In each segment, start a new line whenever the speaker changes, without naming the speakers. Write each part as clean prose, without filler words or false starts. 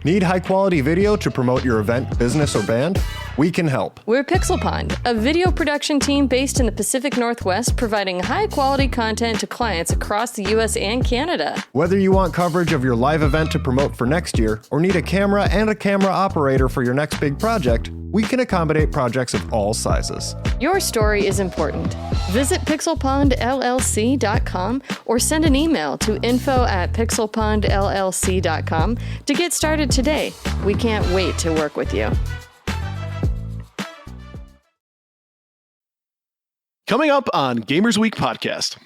Need high-quality video to promote your event, business, or band? We can help.
We're Pixel Pond, a video production team based in the Pacific Northwest, providing high-quality content to clients across the U.S. and Canada.
Whether you want coverage of your live event to promote for next year, or need a camera and a camera operator for your next big project, we can accommodate projects of all sizes.
Your story is important. Visit pixelpondllc.com or send an email to info@pixelpondllc.com to get started today. We can't wait to work with you.
Coming up on Gamers Week podcast.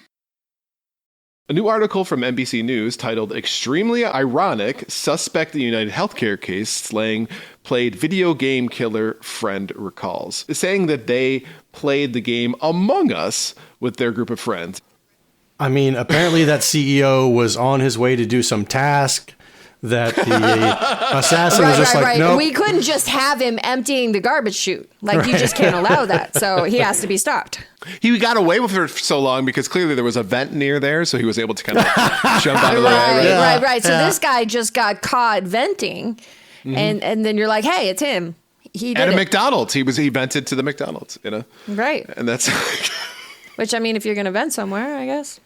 A new article from NBC News titled Extremely Ironic, Suspect in United Healthcare Case Slaying Played Video Game Killer Friend Recalls, saying that they played the game Among Us with their group of friends.
I mean, apparently that CEO was on his way to do some task that the assassin was just like, nope.
We couldn't just have him emptying the garbage chute. Like, you just can't allow that. So he has to be stopped.
He got away with it for so long because clearly there was a vent near there, so he was able to kind of jump out of the way.
Right. So this guy just got caught venting, and then you're like, hey, it's him. He did
at a
it.
McDonald's. He vented to the McDonald's, you know?
Right.
And that's...
Which, I mean, if you're going to vent somewhere, I guess.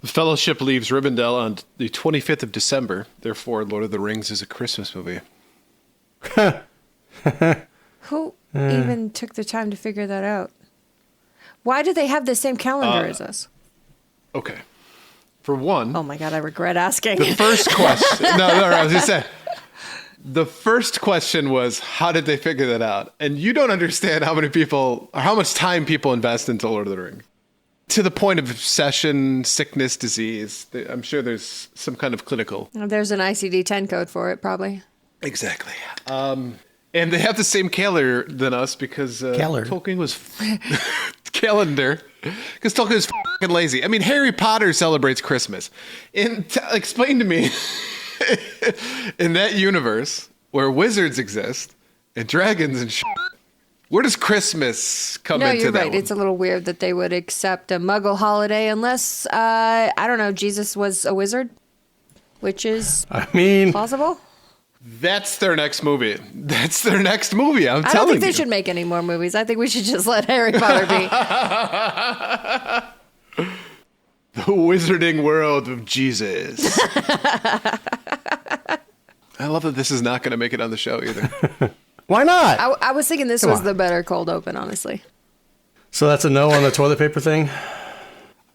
The Fellowship leaves Rivendell on the 25th of December. Therefore, Lord of the Rings is a Christmas movie.
Who even took the time to figure that out? Why do they have the same calendar as us?
Okay. For one...
Oh my God, I regret asking.
The first question... no, I was just saying... The first question was, how did they figure that out? And you don't understand how much time people invest into Lord of the Rings. To the point of obsession, sickness, disease. I'm sure there's some kind of clinical...
There's an ICD-10 code for it, probably.
Exactly. And they have the same calendar than us because Tolkien was... calendar. Because Tolkien was fucking lazy. I mean, Harry Potter celebrates Christmas. Explain to me, in that universe where wizards exist and dragons and shit, where does Christmas come into that? No, you're right.
It's a little weird that they would accept a Muggle holiday unless, I don't know, Jesus was a wizard, which is plausible.
That's their next movie. I'm telling you.
I don't think they should make any more movies. I think we should just let Harry Potter be.
The wizarding world of Jesus. I love that this is not going to make it on the show either.
Why not?
I was thinking this was the better cold open, honestly.
So that's a no on the toilet paper thing?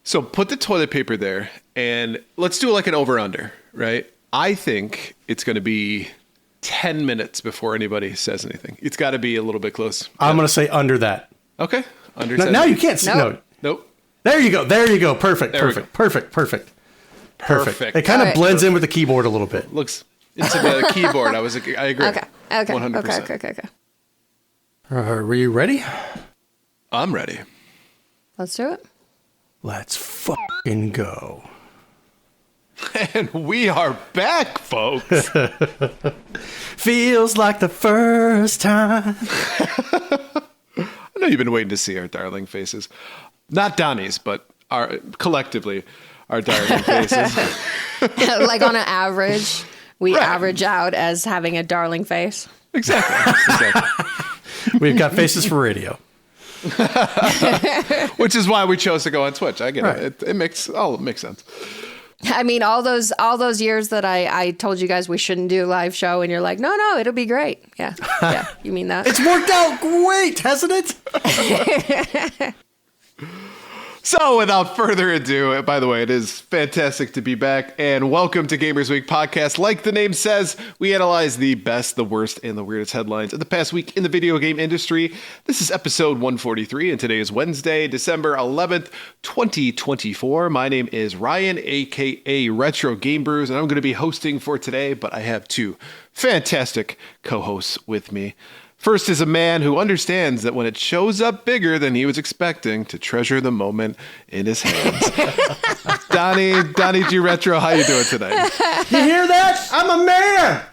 So put the toilet paper there, and let's do like an over-under, right? I think it's going to be 10 minutes before anybody says anything. It's got to be a little bit close.
I'm going to say under that.
Okay. Under
no,
10.
Now you can't see.
Nope.
There you go. Perfect. It kind of blends in with the keyboard a little bit.
Looks into the keyboard. I agree.
Okay.
100%.
Okay.
Are you ready?
I'm ready.
Let's do it.
Let's fucking go.
And we are back, folks.
Feels like the first time.
I know you've been waiting to see our darling faces. Not Donnie's, but collectively our darling faces.
Like on an average, we average out as having a darling face.
Exactly.
We've got faces for radio.
Which is why we chose to go on Twitch. I get it. It makes sense.
I mean, all those years that I told you guys we shouldn't do a live show, and you're like, no, it'll be great. Yeah, you mean that?
It's worked out great, hasn't it?
So without further ado, by the way, it is fantastic to be back, and welcome to Gamers Week Podcast. Like the name says, we analyze the best, the worst, and the weirdest headlines of the past week in the video game industry. This is episode 143, and today is Wednesday, December 11th, 2024. My name is Ryan, aka Retro Game Brews, and I'm going to be hosting for today, but I have two fantastic co-hosts with me. First is a man who understands that when it shows up bigger than he was expecting, to treasure the moment in his hands. Donnie G Retro, how you doing today?
You hear that? I'm a man.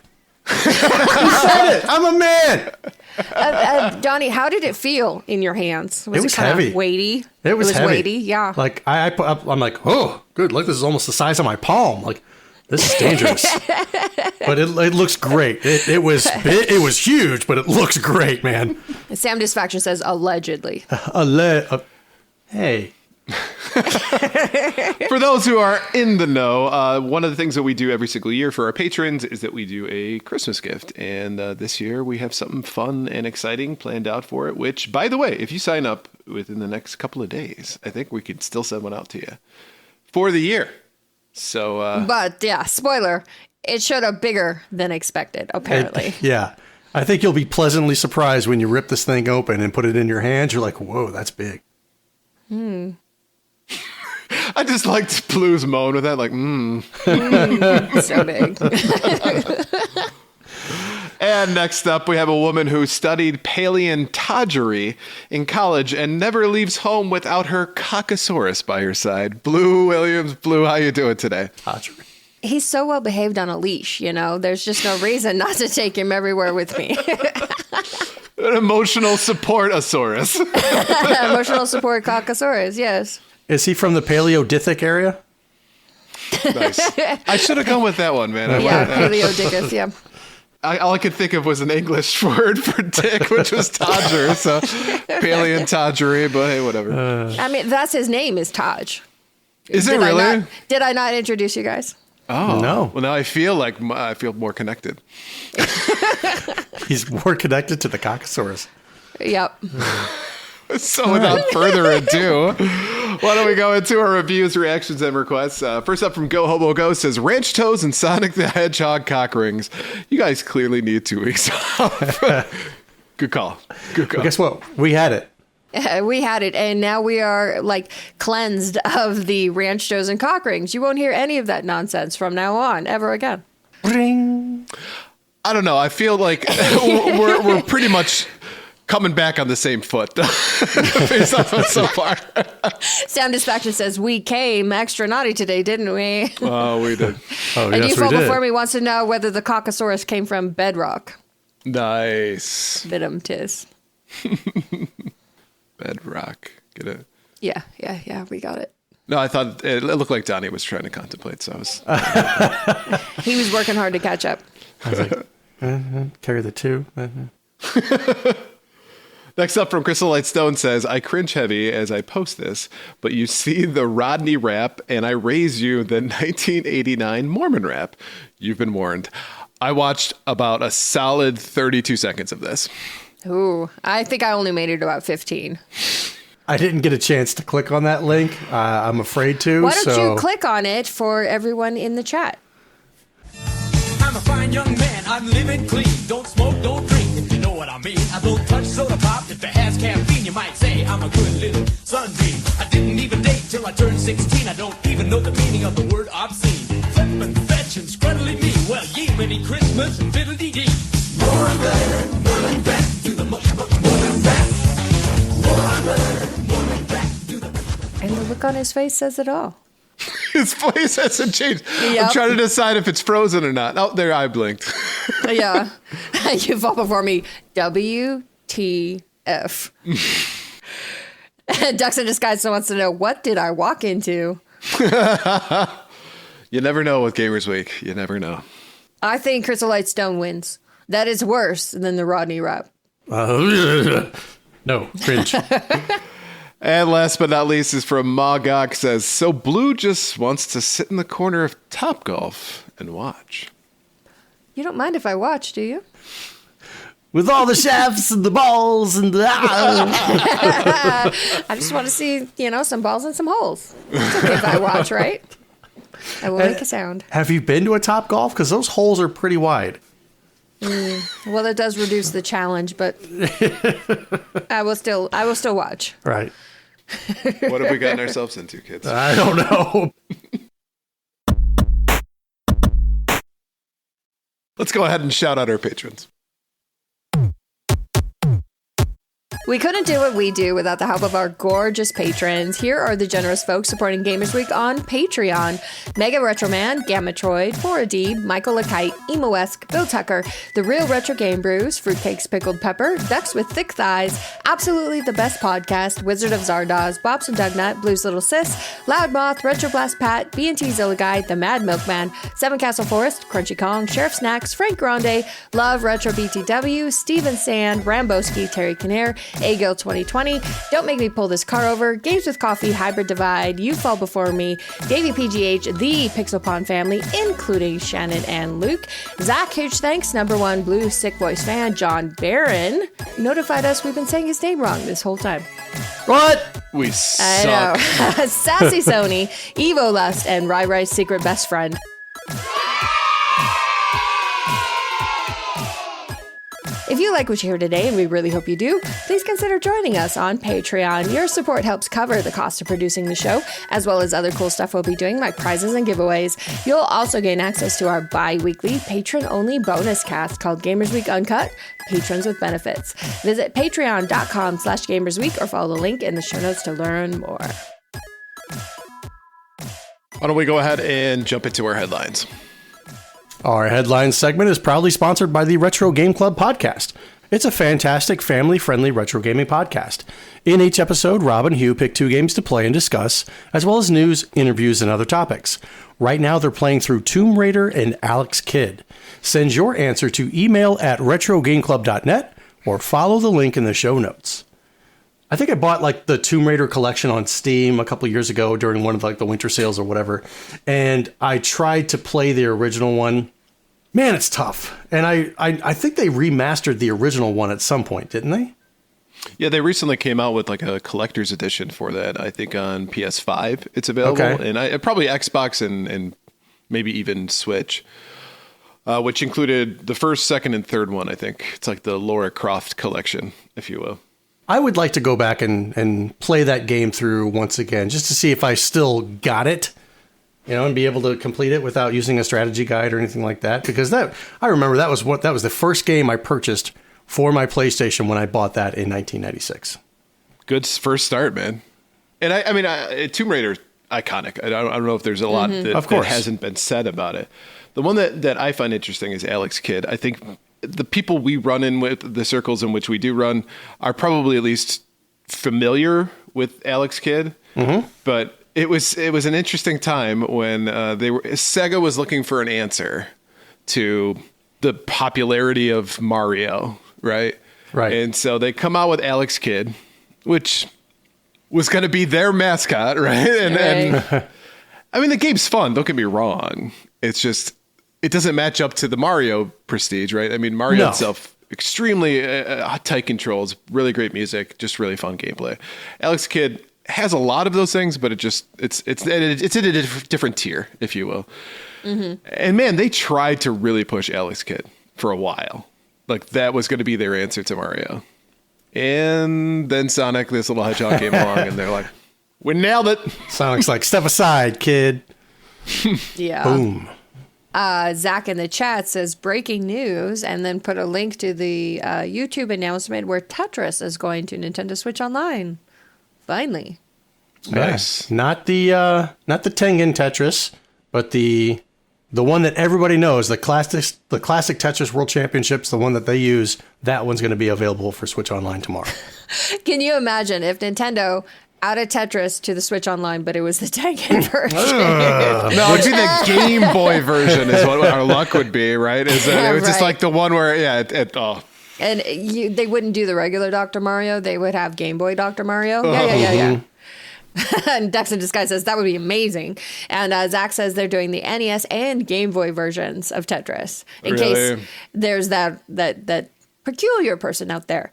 You said it. I'm a man.
Donnie, how did it feel in your hands?
It was
kind
heavy.
of weighty?
It was heavy.
Weighty, yeah.
Like I put up, I'm like, oh, good. Look, this is almost the size of my palm. Like, this is dangerous. But it looks great. It was huge, but it looks great, man.
Sam Disfaction says allegedly.
Hey.
For those who are in the know, one of the things that we do every single year for our patrons is that we do a Christmas gift. And this year we have something fun and exciting planned out for it, which, by the way, if you sign up within the next couple of days, I think we could still send one out to you for the year. So,
but yeah, spoiler, it showed up bigger than expected, apparently.
Yeah. I think you'll be pleasantly surprised when you rip this thing open and put it in your hands. You're like, whoa, that's big.
I just liked Blue's moan with that, like,
So big.
And next up, we have a woman who studied paleontology in college and never leaves home without her Cockosaurus by her side. Blue Williams. Blue, how you doing today?
He's so well behaved on a leash, you know. There's just no reason not to take him everywhere with me.
An emotional support-osaurus.
Emotional support Cockosaurus, yes.
Is he from the Paleolithic area?
Nice. I should have gone with that one, man.
Yeah, Paleodicus, yeah.
All I could think of was an English word for dick, which was Todger, so paleontology, but hey, whatever.
I mean, that's his name is Taj.
Is it really?
Did I not introduce you guys?
Oh.
No.
Well, now I feel more connected.
He's more connected to the Cockosaurus.
Yep.
So without further ado, why don't we go into our reviews, reactions, and requests. First up from Go Hobo Go says, Ranch Toes and Sonic the Hedgehog cock rings. You guys clearly need 2 weeks off. Good call. Good call.
Well, guess what? We had it.
We had it, and now we are like cleansed of the ranch toes and cock rings. You won't hear any of that nonsense from now on, ever again.
Ring.
I don't know. I feel like we're pretty much coming back on the same foot based off of so far.
Sam Disfaction says, we came extra naughty today, didn't we?
Oh, we did.
Oh,
And
yes,
UFO
we did.
Before Me wants to know whether the Cockosaurus came from bedrock.
Nice.
Bid'em tis.
Bedrock. Get it?
Yeah, we got it.
No, I thought it looked like Donnie was trying to contemplate, so I was...
He was working hard to catch up.
I was like, carry the 2.
Next up from Crystal Light Stone says, I cringe heavy as I post this, but you see the Rodney rap and I raise you the 1989 Mormon rap. You've been warned. I watched about a solid 32 seconds of this.
Ooh, I think I only made it about 15.
I didn't get a chance to click on that link. I'm afraid to.
Why don't you click on it for everyone in the chat?
I'm a fine young man, I'm living clean. Don't smoke, don't drink, if you know what I mean. I don't touch soda pop, if it has caffeine. You might say I'm a good little sunbeam. I didn't even date till I turned 16. I don't even know the meaning of the word obscene. Flippin', fetchin', scruddly me. Well, ye Merry Christmas and fiddle-dee-dee. Mormon back to the Mormon back. Mormon back to the...
And the look on his face says it all.
His voice hasn't changed.
Yep.
I'm trying to decide if it's frozen or not. Oh, there, I blinked.
Yeah. You fall before me. WTF. Ducks in Disguise wants to know, what did I walk into?
You never know with Gamers Week. You never know.
I think Crystal Light Stone wins. That is worse than the Rodney rap.
No, cringe.
And last but not least is from Magok says, so Blue just wants to sit in the corner of Topgolf and watch.
You don't mind if I watch, do you?
with all the shafts and the balls and the...
I just want to see, some balls and some holes. It's okay if I watch, right? I will make a sound.
Have you been to a Top Golf? Because those holes are pretty wide.
Well, it does reduce the challenge, but I will still watch.
Right.
What have we gotten ourselves into, kids?
I don't know.
Let's go ahead and shout out our patrons.
We couldn't do what we do without the help of our gorgeous patrons. Here are the generous folks supporting Gamers Week on Patreon. Mega Retroman, Gammatroid, Boradib, Michael LeKite, Emo-esque, Bill Tucker, The Real Retro Game Brews, Fruitcakes Pickled Pepper, Ducks with Thick Thighs, Absolutely the Best Podcast, Wizard of Zardoz, Bobson Dugnut, Blues Little Sis, Loudmouth, Retroblast Pat, B&T Zilla Guide, The Mad Milkman, Seven Castle Forest, Crunchy Kong, Sheriff Snacks, Frank Grande, Love Retro BTW, Steven Sand, Ramboski, Terry Kinnair, A-Gill 2020, Don't Make Me Pull This Car Over, Games with Coffee, Hybrid Divide, You Fall Before Me, Davey PGH, The Pixel Pond Family, including Shannon and Luke, Zach Huge Thanks, number one Blue Sick Voice fan, John Barron, notified us we've been saying his name wrong this whole time.
What?
We suck.
I know. Sassy Sony, Evo Lust, and Rai Rai's secret best friend. If you like what you hear today, and we really hope you do, please consider joining us on Patreon. Your support helps cover the cost of producing the show, as well as other cool stuff we'll be doing, like prizes and giveaways. You'll also gain access to our bi-weekly, patron-only bonus cast called Gamers Week Uncut, Patrons with Benefits. Visit patreon.com/gamersweek or follow the link in the show notes to learn more.
Why don't we go ahead and jump into our headlines?
Our headlines segment is proudly sponsored by the Retro Game Club podcast. It's a fantastic, family-friendly retro gaming podcast. In each episode, Rob and Hugh pick 2 games to play and discuss, as well as news, interviews, and other topics. Right now, they're playing through Tomb Raider and Alex Kidd. Send your answer to email@retrogameclub.net or follow the link in the show notes. I think I bought the Tomb Raider collection on Steam a couple years ago during one of the winter sales or whatever, and I tried to play the original one. Man, it's tough. And I think they remastered the original one at some point, didn't they?
Yeah, they recently came out with a collector's edition for that. I think on PS5 it's available,
okay.
And probably Xbox and maybe even Switch, which included the first, second, and third one. I think it's like the Lara Croft collection, if you will.
I would like to go back and play that game through once again, just to see if I still got it, and be able to complete it without using a strategy guide or anything like that. Because I remember that was the first game I purchased for my PlayStation when I bought that in 1996.
Good first start, man. And I mean, Tomb Raider, iconic. I don't know if there's a lot that hasn't been said about it. The one that I find interesting is Alex Kidd. I think the people we run in with, the circles in which we do run, are probably at least familiar with Alex Kidd. Mm-hmm. But it was an interesting time when Sega was looking for an answer to the popularity of Mario, right?
Right.
And so they come out with Alex Kidd, which was going to be their mascot, right? And I mean, the game's fun. Don't get me wrong. It's just, it doesn't match up to the Mario prestige, right? I mean, Mario itself, extremely tight controls, really great music, just really fun gameplay. Alex Kidd has a lot of those things, but it's in a different tier, if you will. Mm-hmm. And man, they tried to really push Alex Kidd for a while. That was going to be their answer to Mario. And then Sonic, this little hedgehog, came along, and they're like, "We nailed it."
Sonic's like, "Step aside, kid."
Yeah.
Boom.
Zach in the chat says breaking news, and then put a link to the YouTube announcement where Tetris is going to Nintendo Switch Online. Finally.
Nice.
Yeah. Not the Tengen Tetris, but the one that everybody knows, the classic Tetris World Championships, the one that they use. That one's going to be available for Switch Online tomorrow. Can
you imagine if Nintendo added Tetris to the Switch Online, but it was the Tengen version?
No, it'd be the Game Boy version is what our luck would be, right? It was just like the one where,
And they wouldn't do the regular Dr. Mario. They would have Game Boy Dr. Mario. Yeah. And Dex in Disguise says that would be amazing. And Zach says they're doing the NES and Game Boy versions of Tetris in case there's that peculiar person out there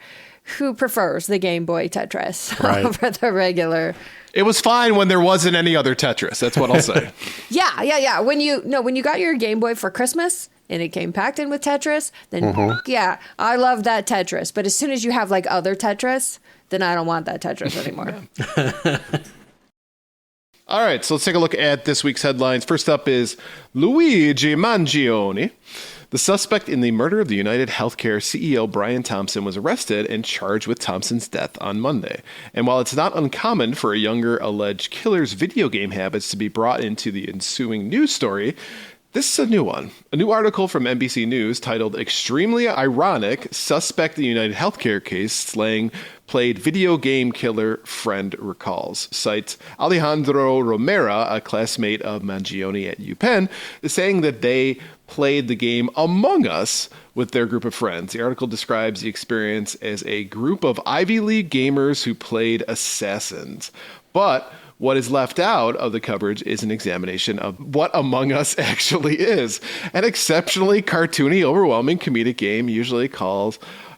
who prefers the Game Boy Tetris
Right.
over the regular.
It was fine when there wasn't any other Tetris. That's what I'll say.
Yeah. When you got your Game Boy for Christmas and it came packed in with Tetris, then yeah, I love that Tetris. But as soon as you have like other Tetris, then I don't want that Tetris anymore.
All right, so let's take a look at this week's headlines. First up is Luigi Mangione. The suspect in the murder of the United Healthcare CEO Brian Thompson was arrested and charged with Thompson's death on Monday. And while it's not uncommon for a younger alleged killer's video game habits to be brought into the ensuing news story, this is a new one. A new article from NBC News titled Extremely Ironic, Suspect in United Healthcare Case Slaying Played Video Game Killer Friend Recalls. Cites Alejandro Romero, a classmate of Mangione at UPenn, saying that they played the game Among Us with their group of friends. The article describes the experience as a group of Ivy League gamers who played Assassins. But what is left out of the coverage is an examination of what Among Us actually is. An exceptionally cartoony, overwhelming comedic game usually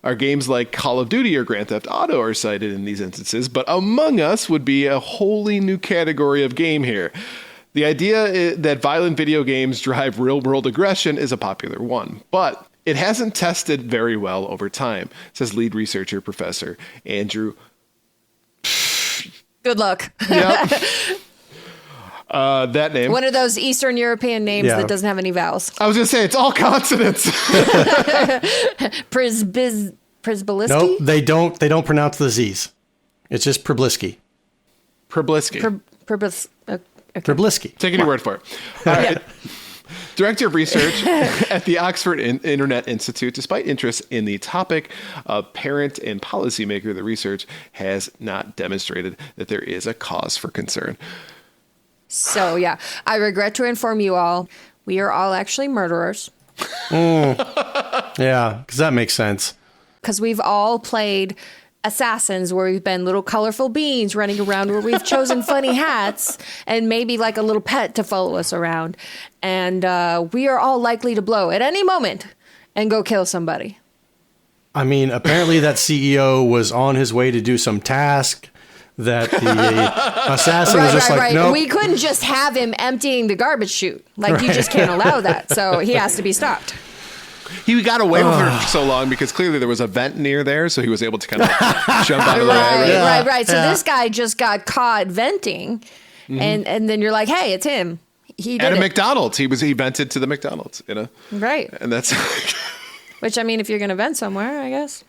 are games like Call of Duty or Grand Theft Auto are cited in these instances, but Among Us would be a wholly new category of game here. The idea that violent video games drive real-world aggression is a popular one, but it hasn't tested very well over time, says lead researcher Professor Andrew.
Good luck.
Yep. That name.
One of those Eastern European names that doesn't have any vowels.
I was going to say, it's all consonants.
Prisbaliski?
Nope, they don't pronounce the Z's. It's just Pribliski.
Pribliski.
Pribliski.
Take any word for it. All right. Director of Research at the Oxford Internet Institute. Despite interest in the topic, a parent and policymaker, the research has not demonstrated that there is a cause for concern.
So, yeah, I regret to inform you all, we are all actually murderers.
Yeah, because that makes sense.
Because we've all played Assassins, where we've been little colorful beans running around, where we've chosen funny hats and maybe like a little pet to follow us around. And we are all likely to blow at any moment and go kill somebody.
I mean, apparently that CEO was on his way to do some task that the assassin was just like, nope.
We couldn't just have him emptying the garbage chute. Like, you just can't allow that. So he has to be stopped.
He got away with it for so long because clearly there was a vent near there, so he was able to kind of jump out of the way.
Right. So this guy just got caught venting, and then you're like, hey, it's him. He did
at a
it.
McDonald's. He vented to the McDonald's,
Right.
And that's
which, I mean, if you're going to vent somewhere, I guess.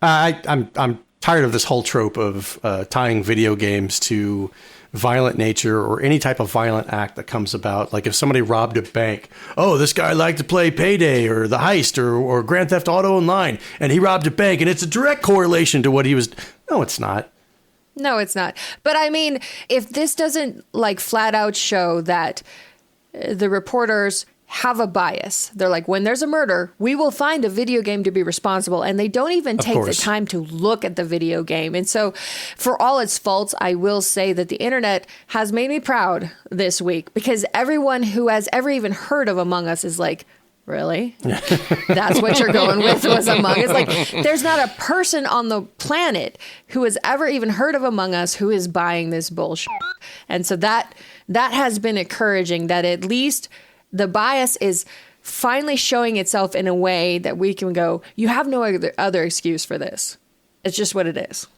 I'm tired of this whole trope of tying video games to violent nature or any type of violent act that comes about. Like if somebody robbed a bank, oh, this guy liked to play Payday or The Heist or Grand Theft Auto Online, and he robbed a bank, and it's a direct correlation to what he was. No, it's not.
No, it's not. But I mean, if this doesn't like flat out show that the reporters have a bias. They're like, when there's a murder, we will find a video game to be responsible. And they don't even take the time to look at the video game. And so for all its faults, I will say that the internet has made me proud this week, because everyone who has ever even heard of Among Us is like, really? That's what you're going with was Among Us? Like, there's not a person on the planet who has ever even heard of Among Us who is buying this bullshit. And so that has been encouraging, that at least the bias is finally showing itself in a way that we can go, you have no other excuse for this. It's just what it is.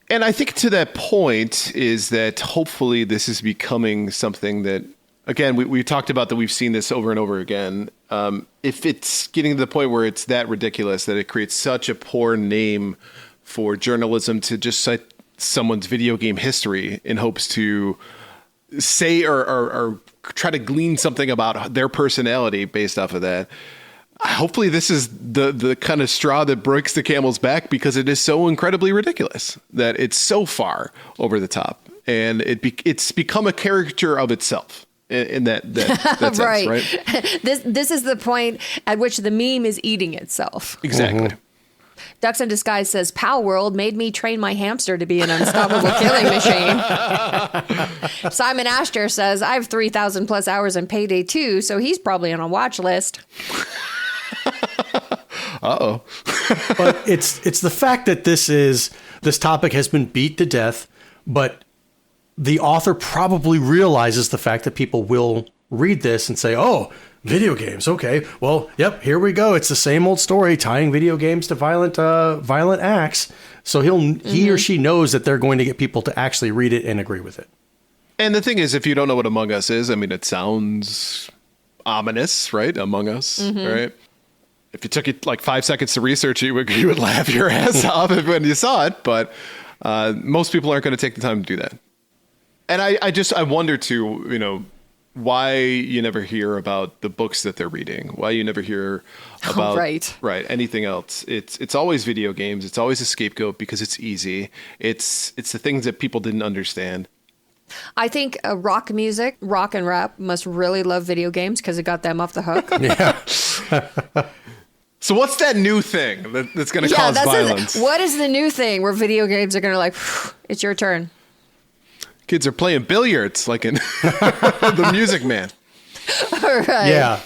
And I think to that point is that hopefully this is becoming something that, again, we talked about that we've seen this over and over again. If it's getting to the point where it's that ridiculous that it creates such a poor name for journalism to just cite someone's video game history in hopes to say or try to glean something about their personality based off of that. Hopefully this is the kind of straw that breaks the camel's back, because it is so incredibly ridiculous that it's so far over the top, and it's become a caricature of itself in that sense, right?
This is the point at which the meme is eating itself.
Exactly.
Mm-hmm. Ducks in Disguise says, Pal World made me train my hamster to be an unstoppable killing machine. Simon Astor says, I have 3,000 plus hours in Payday 2, so he's probably on a watch list.
Uh-oh.
But it's the fact that this topic has been beat to death, but the author probably realizes the fact that people will read this and say, oh, video games. Okay, well, yep, here we go. It's the same old story, tying video games to violent acts. So he or she knows that they're going to get people to actually read it and agree with it.
And the thing is, if you don't know what Among Us is, I mean, it sounds ominous, right? Among Us, right? If you took it like 5 seconds to research it, you would laugh your ass off when you saw it. But most people aren't going to take the time to do that. And I wonder too, why you never hear about the books that they're reading, why you never hear about anything else. It's always video games. It's always a scapegoat because it's easy. It's the things that people didn't understand.
I think rock music, rock and rap must really love video games because it got them off the hook.
Yeah.
So what's that new thing that's going to cause violence?
What is the new thing where video games are going to it's your turn?
Kids are playing billiards like in The Music Man.
All right.
Yeah.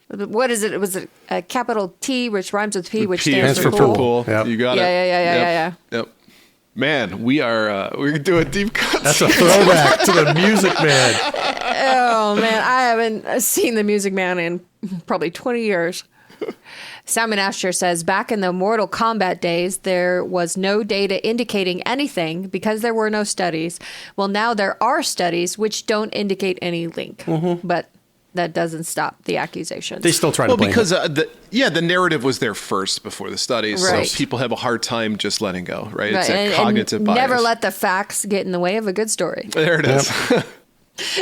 What is it? Was it a capital T, which rhymes with P, which
P
stands for
pool?
Yep.
You got it.
Yeah.
Yep. Man, we're doing deep cuts.
That's a throwback to The Music Man.
Oh, man. I haven't seen The Music Man in probably 20 years. Simon Asher says, back in the Mortal Kombat days, there was no data indicating anything because there were no studies. Well, now there are studies which don't indicate any link. But that doesn't stop the accusations.
They still try to blame
because
it.
the narrative was there first before the studies,
Right.
so people have a hard time just letting go, right? It's
Right.
a cognitive bias.
Never let the facts get in the way of a good story.
There it is.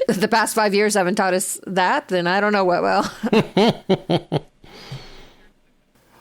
If the past 5 years haven't taught us that, then I don't know what will.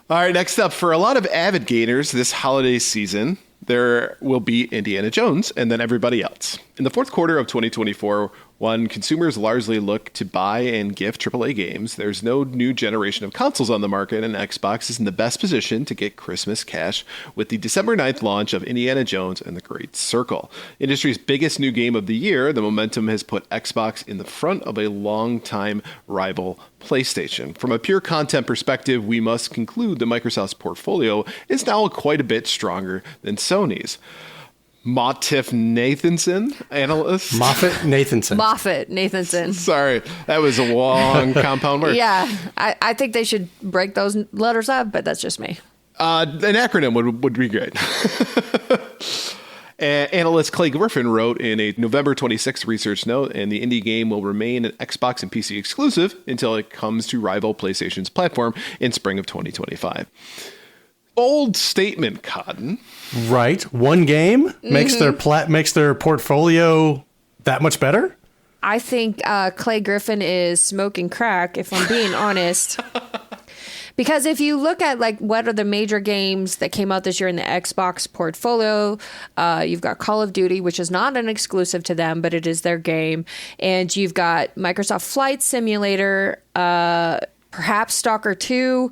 All right, next up, for a lot of avid gamers this holiday season, there will be Indiana Jones and then everybody else. In the fourth quarter of 2024, when consumers largely look to buy and gift AAA games, there's no new generation of consoles on the market, and Xbox is in the best position to get Christmas cash with the December 9th launch of Indiana Jones and the Great Circle. Industry's biggest new game of the year, the momentum has put Xbox in the front of a longtime rival, PlayStation. From a pure content perspective, we must conclude that Microsoft's portfolio is now quite a bit stronger than Sony's. Moffett Nathanson, analyst.
Moffett Nathanson.
Sorry, that was a long compound word.
Yeah, I think they should break those letters up, but that's just me.
An acronym would be great. Analyst Clay Griffin wrote in a November 26th research note, and the indie game will remain an Xbox and PC exclusive until it comes to rival PlayStation's platform in spring of 2025. Bold statement, Cotton.
Right. One game makes their portfolio that much better?
I think Clay Griffin is smoking crack, if I'm being honest. Because if you look at what are the major games that came out this year in the Xbox portfolio, you've got Call of Duty, which is not an exclusive to them, but it is their game. And you've got Microsoft Flight Simulator, perhaps Stalker 2,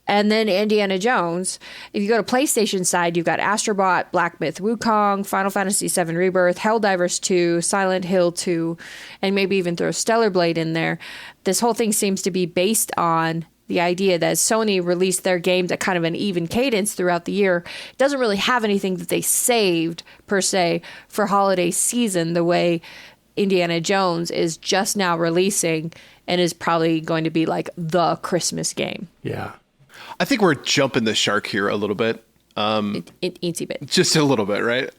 and then Indiana Jones. If you go to PlayStation side, you've got Astro Bot, Black Myth Wukong, Final Fantasy VII Rebirth, Helldivers 2, Silent Hill 2, and maybe even throw Stellar Blade in there. This whole thing seems to be based on the idea that Sony released their games at kind of an even cadence throughout the year. It doesn't really have anything that they saved, per se, for holiday season, the way Indiana Jones is just now releasing and is probably going to be the Christmas game.
Yeah.
I think we're jumping the shark here a little bit.
Eensy bit.
Just a little bit, right?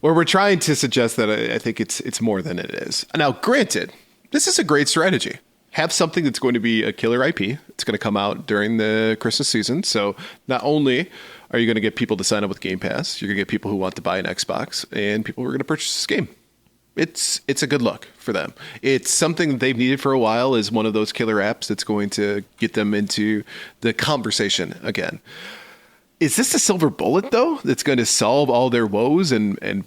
Where we're trying to suggest that I think it's more than it is. Now, granted, this is a great strategy. Have something that's going to be a killer IP. It's going to come out during the Christmas season. So not only are you going to get people to sign up with Game Pass, you're going to get people who want to buy an Xbox and people who are going to purchase this game. It's a good look for them. It's something that they've needed for a while, is one of those killer apps that's going to get them into the conversation again. Is this a silver bullet, though, that's going to solve all their woes and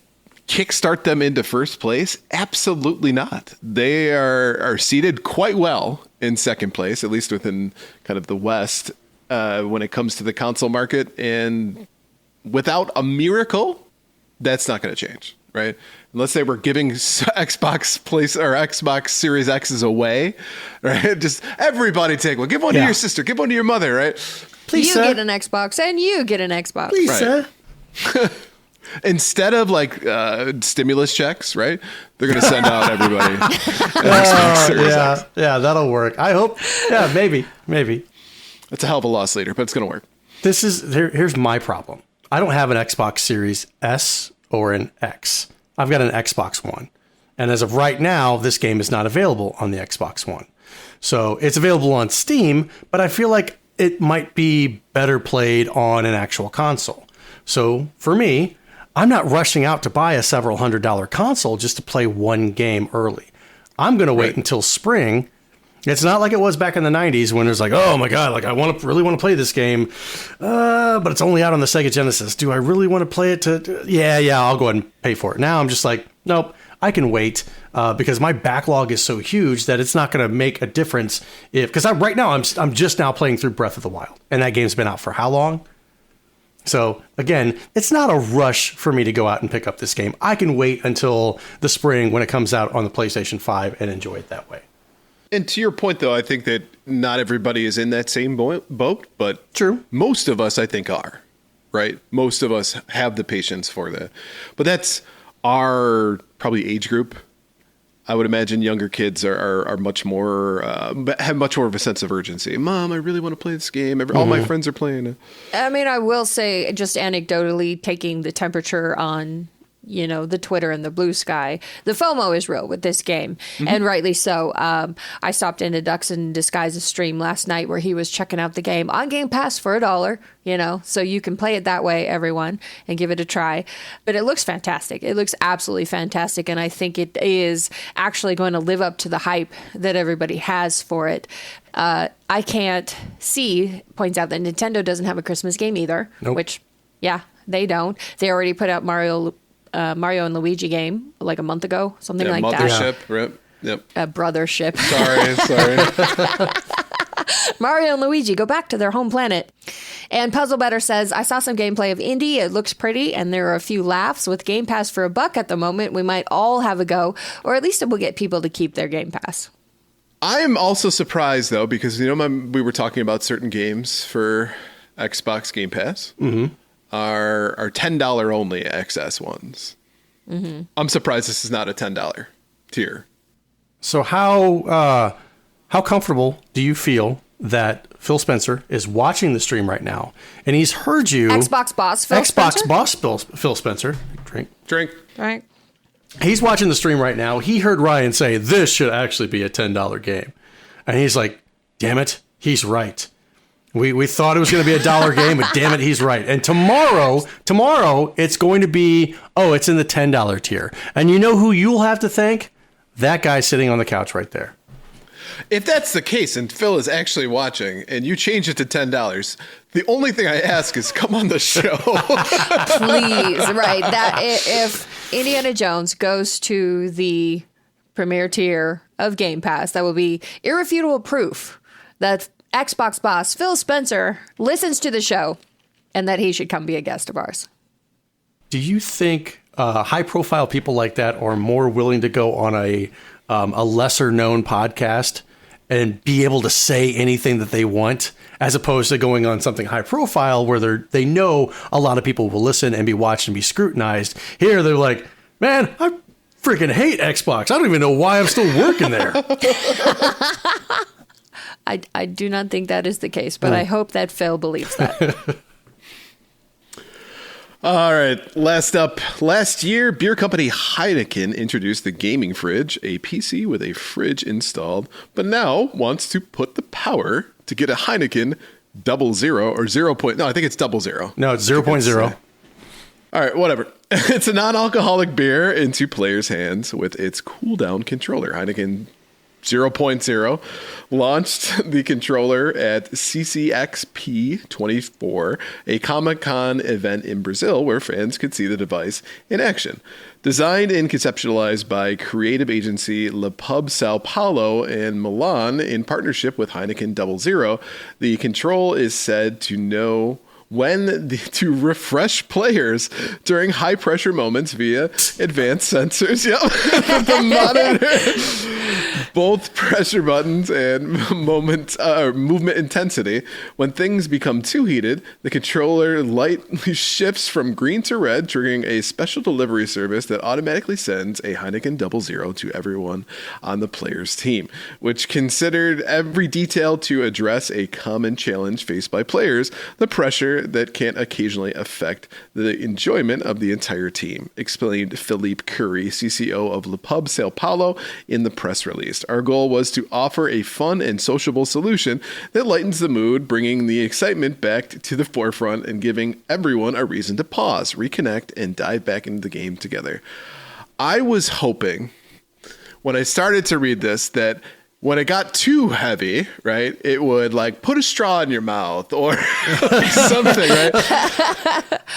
kickstart them into first place? Absolutely not. They are seated quite well in second place, at least within kind of the West, when it comes to the console market. And without a that's not going to change, right? Unless they were giving Xbox Series X's away, right? Just everybody take one. Give one to your sister. Give one to your mother, right?
Please,
you
sir.
get an Xbox and you get an Xbox.
Please,
Right.
sir.
Instead of like stimulus checks, right? They're going to send out everybody.
Yeah, that'll work. I hope. Yeah, maybe.
It's a hell of a loss leader, but it's going to work.
Here's my problem. I don't have an Xbox Series S or an X. I've got an Xbox One. And as of right now, this game is not available on the Xbox One. So it's available on Steam, but I feel like it might be better played on an actual console. So for me, I'm not rushing out to buy a several $100 console just to play one game early. I'm going to wait until spring. It's not like it was back in the 90s when it was like, oh my God, like I really want to play this game, but it's only out on the Sega Genesis. Do I really want to play it? Yeah, I'll go ahead and pay for it. Now I'm just like, nope, I can wait because my backlog is so huge that it's not going to make a difference because right now I'm just now playing through Breath of the Wild, and that game's been out for how long? So again, it's not a rush for me to go out and pick up this game. I can wait until the spring when it comes out on the PlayStation 5 and enjoy it that way.
And to your point, though, I think that not everybody is in that same boat, but
True.
Most of us, I think, are, right? Most of us have the patience for that. But that's our probably age group. I would imagine younger kids are much more, have much more of a sense of urgency. Mom, I really want to play this game. All my friends are playing it.
I mean, I will say, just anecdotally, taking the temperature on, the Twitter and the blue sky, the FOMO is real with this game, and rightly so. I stopped into Ducks in Disguise's stream last night where he was checking out the game on Game Pass for $1, so you can play it that way, everyone, and give it a try. But it looks fantastic. It looks absolutely fantastic, and I think it is actually going to live up to the hype that everybody has for it. I can't see, points out that Nintendo doesn't have a Christmas game either, which, yeah, they don't. They already put out Mario and Luigi game like a month ago, something like
Mothership,
that.
right? Yep.
A brothership.
Sorry.
Mario and Luigi go back to their home planet. And Puzzle Better says, I saw some gameplay of Indie. It looks pretty, and there are a few laughs. With Game Pass for $1 at the moment, we might all have a go, or at least it will get people to keep their Game Pass.
I am also surprised, though, because, we were talking about certain games for Xbox Game Pass. Mm-hmm. Are $10 only XS ones. Mm-hmm. I'm surprised this is not a $10 tier.
So how comfortable do you feel that Phil Spencer is watching the stream right now, and he's heard you?
Xbox Boss
Phil Spencer.
Drink.
Right.
He's watching the stream right now. He heard Ryan say this should actually be a $10 game, and he's like, "Damn it, he's right." We thought it was going to be a $1 game, but damn it, he's right. And tomorrow, it's going to be, it's in the $10 tier. And you know who you'll have to thank? That guy sitting on the couch right there.
If that's the case, and Phil is actually watching, and you change it to $10, the only thing I ask is come on the show.
Please, right. That if Indiana Jones goes to the premier tier of Game Pass, that will be irrefutable proof that Xbox boss Phil Spencer listens to the show and that he should come be a guest of ours.
Do you think high-profile people like that are more willing to go on a lesser-known podcast and be able to say anything that they want, as opposed to going on something high-profile where they know a lot of people will listen and be watched and be scrutinized? Here, they're like, man, I freaking hate Xbox. I don't even know why I'm still working there.
I do not think that is the case, but I hope that Phil believes that.
All right, last up. Last year, beer company Heineken introduced the gaming fridge, a PC with a fridge installed, but now wants to put the power to get a Heineken 00 or 0. No, I think it's 00.
No, it's 0.0.
All right, whatever. It's a non-alcoholic beer into players' hands with its cool-down controller. Heineken 0.0 launched the controller at CCXP 24, a Comic-Con event in Brazil where fans could see the device in action. Designed and conceptualized by creative agency La Pub Sao Paulo and Milan in partnership with Heineken 00, the control is said to know when to refresh players during high-pressure moments via advanced sensors. Yep. The monitor. both pressure buttons and movement intensity. When things become too heated, the controller lightly shifts from green to red, triggering a special delivery service that automatically sends a Heineken 00 to everyone on the player's team, which considered every detail to address a common challenge faced by players, the pressure that can occasionally affect the enjoyment of the entire team, explained Philippe Curry, CCO of Le Pub Sao Paulo, in the press release. Our goal was to offer a fun and sociable solution that lightens the mood, bringing the excitement back to the forefront and giving everyone a reason to pause, reconnect, and dive back into the game together. I was hoping when I started to read this that when it got too heavy, right, it would like put a straw in your mouth or like something, right?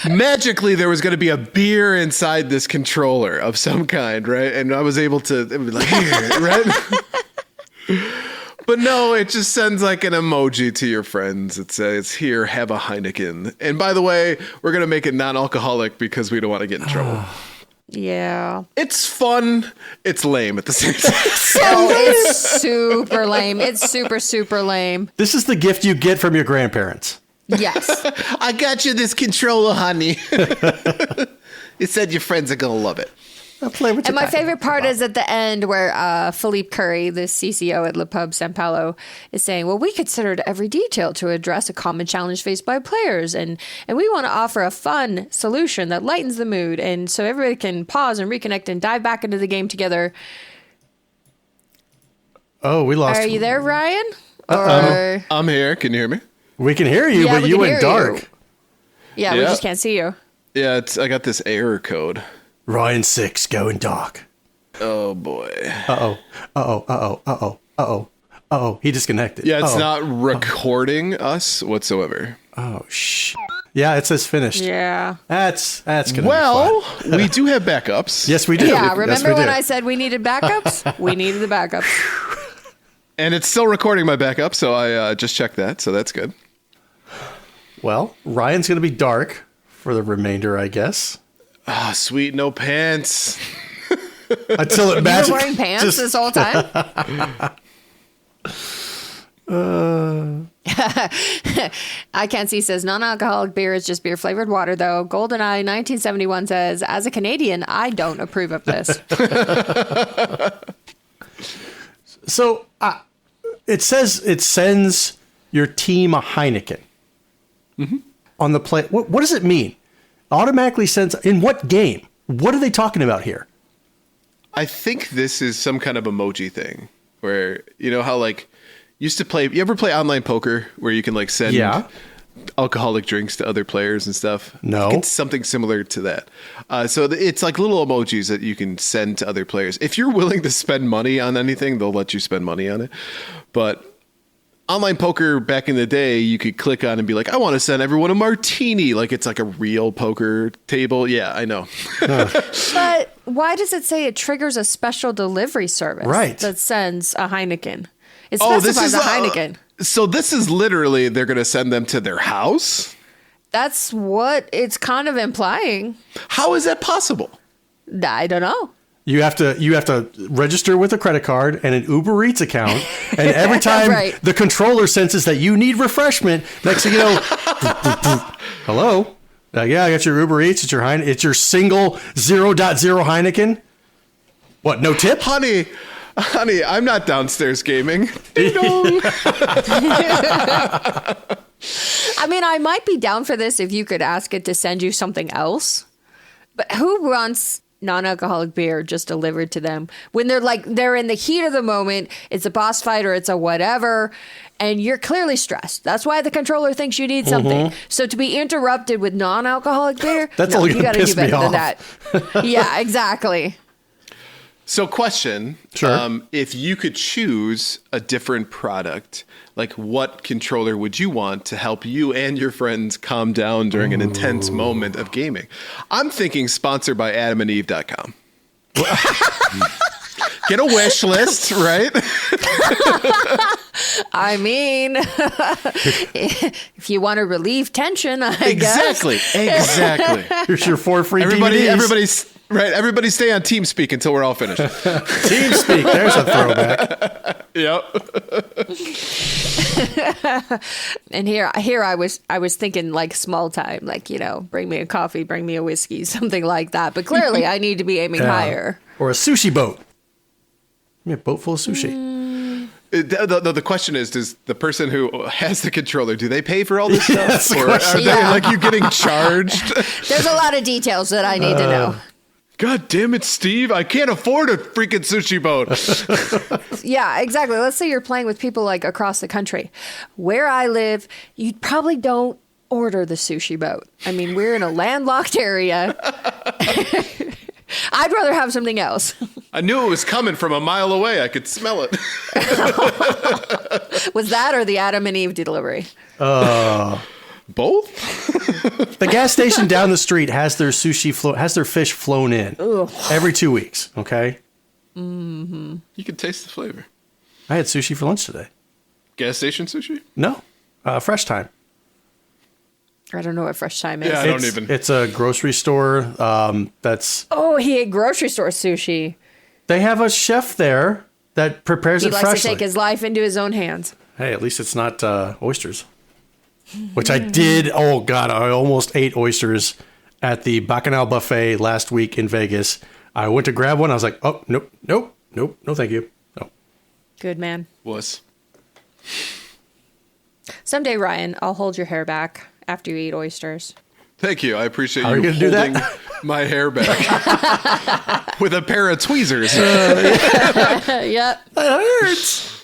Magically, there was going to be a beer inside this controller of some kind, right? And I was able to, it was like, here, right? But no, it just sends like an emoji to your friends. It says, here, have a Heineken. And by the way, we're going to make it non-alcoholic because we don't want to get in trouble.
Yeah.
It's fun. It's lame at the same time.
It's super lame. It's super, super lame.
This is the gift you get from your grandparents.
Yes.
I got you this controller, honey. It said your friends are going to love it.
And my favorite part is at the end where Philippe Curry, the CCO at Le Pub Sao Paulo, is saying, well, we considered every detail to address a common challenge faced by players. And we want to offer a fun solution that lightens the mood. And so everybody can pause and reconnect and dive back into the game together.
Oh, we lost.
Are you there, Ryan? Or...
I'm here. Can you hear me?
We can hear you, but you went dark.
Yeah, we just can't see you.
Yeah, I got this error code.
Ryan 6 going dark.
Oh boy.
Uh-oh. He disconnected.
Yeah, it's not recording us whatsoever.
Oh, shh. Yeah, it says finished.
Yeah.
That's gonna be fun.
We do have backups.
Yes, we do.
Yeah,
Yes,
remember
we do.
when I said we needed backups? We needed the backups.
And it's still recording my backup, so I just checked that, so that's good.
Well, Ryan's going to be dark for the remainder, I guess.
Ah, sweet, no pants.
Until it
You
matches.
were wearing pants this whole time? I Can't See says, non-alcoholic beer is just beer-flavored water, though. GoldenEye 1971 says, as a Canadian, I don't approve of this.
So, it says it sends your team a Heineken on the play. What does it mean? Automatically sends in what game? What are they talking about here?
I think this is some kind of emoji thing where, you know how like you ever play online poker where you can like send alcoholic drinks to other players and stuff?
No.
I think it's something similar to that. So it's like little emojis that you can send to other players. If you're willing to spend money on anything, they'll let you spend money on it. But online poker back in the day, you could click on and be like, I want to send everyone a martini. Like it's like a real poker table. Yeah, I know.
But why does it say it triggers a special delivery service that sends a Heineken? It specifies a Heineken.
So this is literally they're going to send them to their house?
That's what it's kind of implying.
How is that possible?
I don't know.
You have to register with a credit card and an Uber Eats account, and every time the controller senses that you need refreshment, next thing you know, hello, yeah, I got your Uber Eats. It's your single 0.0 Heineken. What? No tip,
honey, I'm not downstairs gaming. Ding dong.
I mean, I might be down for this if you could ask it to send you something else, but who wants non-alcoholic beer just delivered to them when they're in the heat of the moment? It's a boss fight or it's a whatever, and you're clearly stressed. That's why the controller thinks you need something. So to be interrupted with non-alcoholic beer,
you got to
do better than that. Yeah, exactly.
So question,
sure.
If you could choose a different product, like what controller would you want to help you and your friends calm down during an intense moment of gaming? I'm thinking sponsored by adamandeve.com. Get a wish list, right?
I mean, if you want to relieve tension, I guess.
Exactly.
Here's your 4 free DVDs.
Right. Everybody stay on TeamSpeak until we're all finished.
TeamSpeak. There's a throwback.
Yep.
And here I was thinking like small time, like, bring me a coffee, bring me a whiskey, something like that. But clearly I need to be aiming higher.
Or a sushi boat. Give me a boat full of sushi.
The question is, does the person who has the controller, do they pay for all this stuff? Or
question.
are they like you getting charged?
There's a lot of details that I need to know.
God damn it, Steve. I can't afford a freaking sushi boat.
Yeah, exactly. Let's say you're playing with people like across the country. Where I live, you probably don't order the sushi boat. I mean, we're in a landlocked area. I'd rather have something else.
I knew it was coming from a mile away. I could smell it.
Was that or the Adam and Eve delivery?
Both?
The gas station down the street has their has their fish flown in every 2 weeks. Okay.
Mm-hmm.
You can taste the flavor.
I had sushi for lunch today.
Gas station sushi?
No, Fresh Time.
I don't know what Fresh Time is.
Yeah, I don't even.
It's a grocery store. That's.
Oh, he ate grocery store sushi.
They have a chef there that prepares it freshly.
He likes to take his life into his own hands.
Hey, at least it's not oysters. Which I did. Oh, God. I almost ate oysters at the Bacchanal Buffet last week in Vegas. I went to grab one. I was like, oh, nope, no, thank you. No.
Good man.
Was.
Someday, Ryan, I'll hold your hair back after you eat oysters.
Thank you. I appreciate
How
you
are you gonna
holding
do that?
my hair back with a pair of tweezers.
Yep.
That hurts.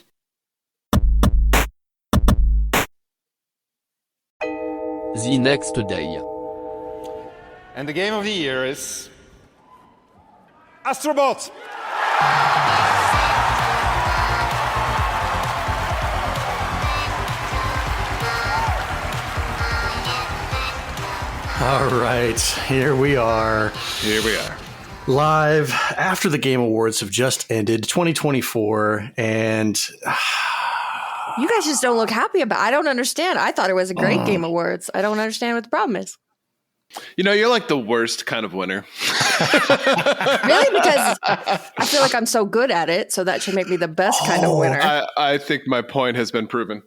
The next day.
And the game of the year is Astro Bot.
All right, here we are.
Here we are.
Live after the Game Awards have just ended, 2024, and
You guys just don't look happy about it. I don't understand. I thought it was a great Game Awards. I don't understand what the problem is.
You know, you're like the worst kind of winner.
Really? Because I feel like I'm so good at it, so that should make me the best kind of winner.
I think my point has been proven.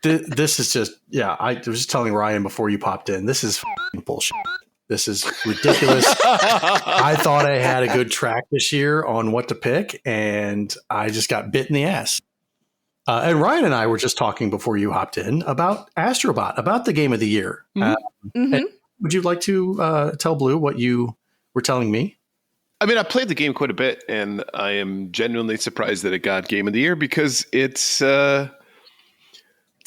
This is just, I was just telling Ryan before you popped in, this is bullshit. This is ridiculous. I thought I had a good track this year on what to pick, and I just got bit in the ass. And Ryan and I were just talking before you hopped in about Astro Bot, about the game of the year. Would you like to tell Blue what you were telling me?
I mean, I played the game quite a bit, and I am genuinely surprised that it got game of the year because it's a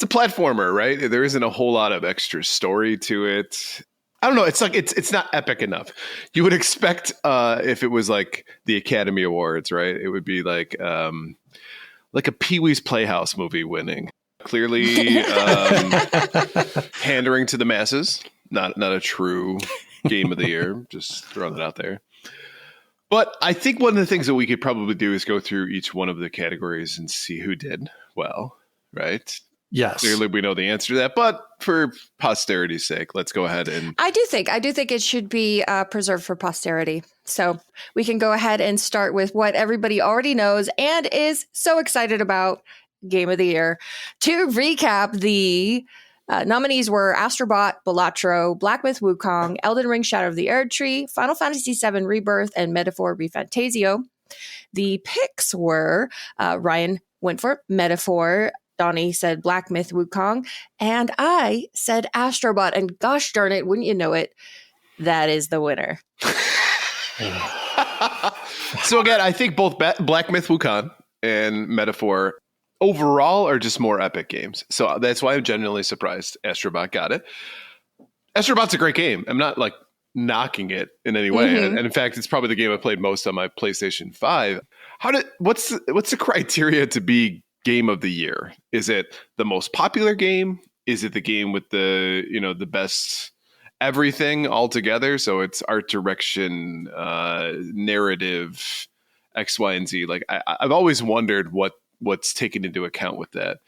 platformer, right? There isn't a whole lot of extra story to it. I don't know. It's like it's not epic enough. You would expect if it was like the Academy Awards, right? It would be like a Pee-wee's Playhouse movie winning. Clearly pandering to the masses. Not a true game of the year. Just throwing it out there. But I think one of the things that we could probably do is go through each one of the categories and see who did well, right?
Yes.
Clearly we know the answer to that, but for posterity's sake, let's go ahead and...
I do think it should be preserved for posterity. So we can go ahead and start with what everybody already knows and is so excited about, Game of the Year. To recap, the nominees were Astro Bot, Balatro, Black Myth Wukong, Elden Ring Shadow of the Erdtree, Final Fantasy VII Rebirth, and Metaphor Refantasio. The picks were Ryan went for Metaphor, Donnie said Black Myth Wukong, and I said Astro Bot. And gosh darn it, wouldn't you know it, that is the winner.
So again, I think both Black Myth Wukong and Metaphor overall are just more epic games. So that's why I'm genuinely surprised Astro Bot got it. Astro Bot's a great game. I'm not like knocking it in any way. And in fact, it's probably the game I played most on my PlayStation 5. What's the criteria to be game of the year? Is it the most popular game? Is it the game with the best everything all together? So it's art direction, narrative, X, Y, and Z. Like I've always wondered what's taken into account with that.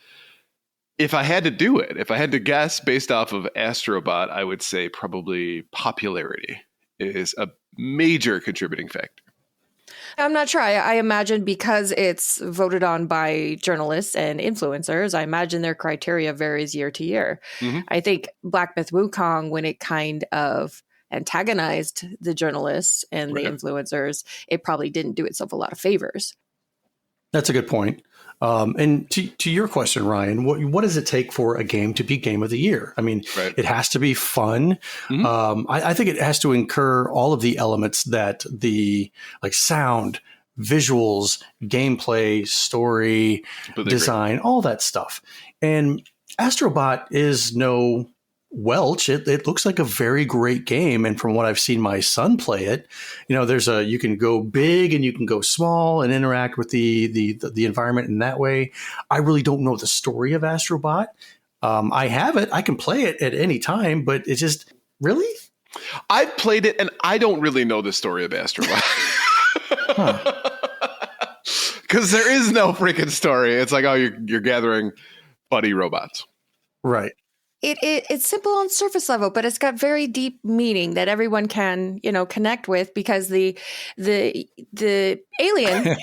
if I had to do it, if I had to guess based off of Astro Bot, I would say probably popularity is a major contributing factor.
I'm not sure. I imagine because it's voted on by journalists and influencers, I imagine their criteria varies year to year.
Mm-hmm.
I think Black Myth Wukong, when it kind of antagonized the journalists and the influencers, it probably didn't do itself a lot of favors. That's
a good point. And to your question, Ryan, what does it take for a game to be Game of the Year? I mean, it has to be fun. Mm-hmm. I think it has to incur all of the elements that like sound, visuals, gameplay, story, design, all that stuff. And Astro Bot is no Welch. It looks like a very great game, and from what I've seen my son play it, you can go big and you can go small and interact with the environment in that way. I really don't know the story of Astro Bot. I have it. I can play it at any time, but it's just really.
I've played it, and I don't really know the story of Astro Bot because there is no freaking story. It's like, oh, you're gathering buddy robots,
right?
It's simple on surface level, but it's got very deep meaning that everyone can, connect with, because the alien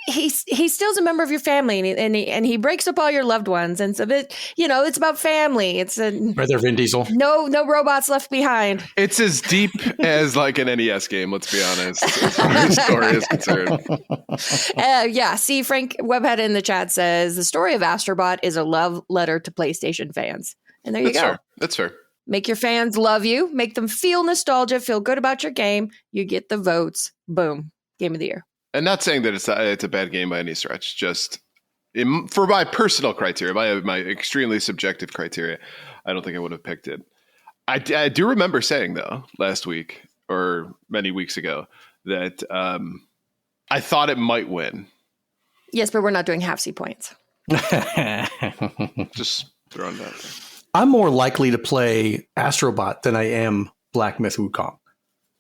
he steals a member of your family, and he breaks up all your loved ones, and so it's about family. It's
Rather Vin Diesel.
No robots left behind.
It's as deep as like an NES game. Let's be honest, as far as the story is concerned.
See, Frank Webhead in the chat says the story of Astro Bot is a love letter to PlayStation fans, and there you go.
Fair. That's fair.
Make your fans love you, make them feel nostalgia, feel good about your game. You get the votes. Boom. Game of the Year.
And not saying that it's a bad game by any stretch. Just for my personal criteria, my extremely subjective criteria, I don't think I would have picked it. I do remember saying, though, last week or many weeks ago that I thought it might win.
Yes, but we're not doing half C points.
Just throwing that there.
I'm more likely to play Astro Bot than I am Black Myth Wukong.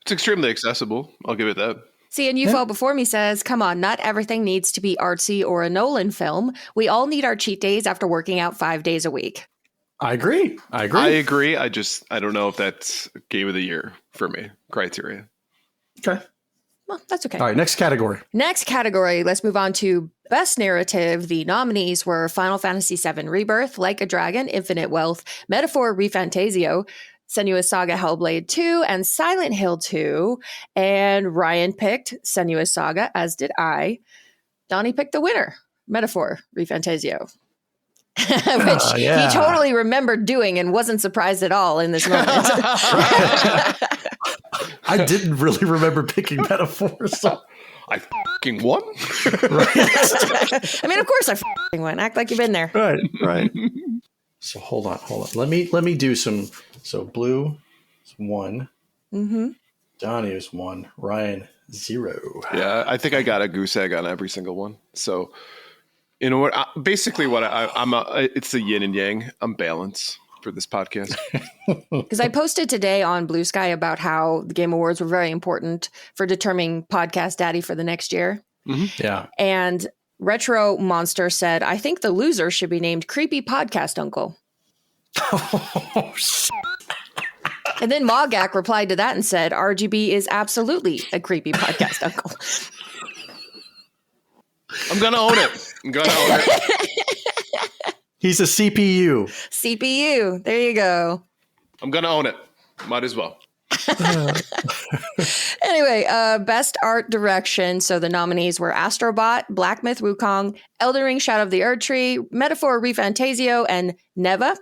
It's extremely accessible. I'll give it that.
See, and Fall Before Me says, come on, not everything needs to be artsy or a Nolan film. We all need our cheat days after working out 5 days a week.
I agree.
I agree. I don't know if that's Game of the Year for me criteria.
Okay.
Well, that's okay.
All right, next category.
Let's move on to Best Narrative. The nominees were Final Fantasy VII Rebirth, Like a Dragon, Infinite Wealth, Metaphor Refantasio, Senua's Saga Hellblade 2, and Silent Hill 2. And Ryan picked Senua's Saga, as did I. Donnie picked the winner, Metaphor Refantasio. Which he totally remembered doing and wasn't surprised at all in this moment.
I didn't really remember picking Metaphor, so
I fucking won.
Right. I mean, of course I fucking won. Act like you've been there.
Right. So hold on. Let me do some. So Blue is 1. Mm-hmm. Donnie is 1. Ryan 0.
Yeah, I think I got a goose egg on every single one. So, basically, what it's the yin and yang. I'm balanced for this podcast.
Because I posted today on Blue Sky about how the Game Awards were very important for determining Podcast Daddy for the next year.
Mm-hmm. Yeah.
And Retro Monster said, I think the loser should be named Creepy Podcast Uncle.
Oh, shit.
And then Mogak replied to that and said, RGB is absolutely a creepy podcast uncle.
I'm going to own it.
He's a CPU.
CPU. There you go.
I'm going to own it. Might as well.
Anyway, Best Art Direction. So the nominees were Astro Bot, Black Myth Wukong, Elden Ring Shadow of the Erd Tree, Metaphor Refantasio, and Neva.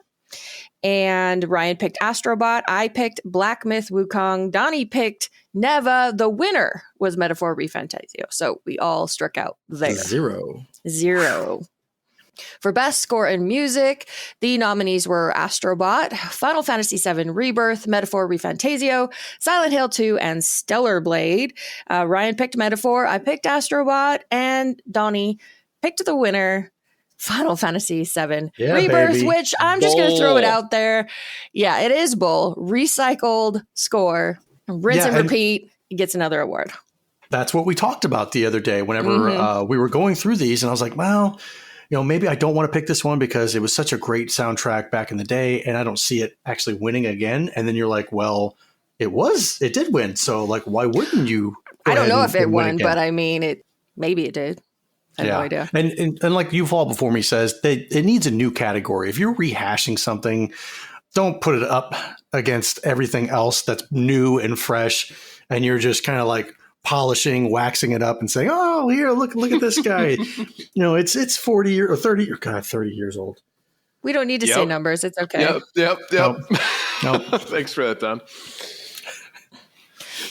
And Ryan picked Astro Bot. I picked Black Myth Wukong. Donnie picked Neva. The winner was Metaphor Refantasio. So we all struck out there. 0. For Best Score and Music, the nominees were Astro Bot, Final Fantasy VII Rebirth, Metaphor Refantasio, Silent Hill 2, and Stellar Blade. Ryan picked Metaphor. I picked Astro Bot. And Donnie picked the winner, Final Fantasy VII Rebirth, baby. Which I'm just going to throw it out there. Yeah, it is Bull. Recycled score. Rinse and repeat. He gets another award.
That's what we talked about the other day whenever we were going through these. And I was like, well, maybe I don't want to pick this one because it was such a great soundtrack back in the day and I don't see it actually winning again. And then you're like, well, it did win. So like, why wouldn't you?
I don't know if it won, but I mean, maybe it did. I have no idea.
And like You Fall Before Me says, it needs a new category. If you're rehashing something, don't put it up against everything else that's new and fresh. And you're just kind of like polishing, waxing it up and saying, oh, here, look at this guy. It's 40 or 30 years old.
We don't need to say numbers. It's okay.
Yep.
Nope.
Thanks for that, Don.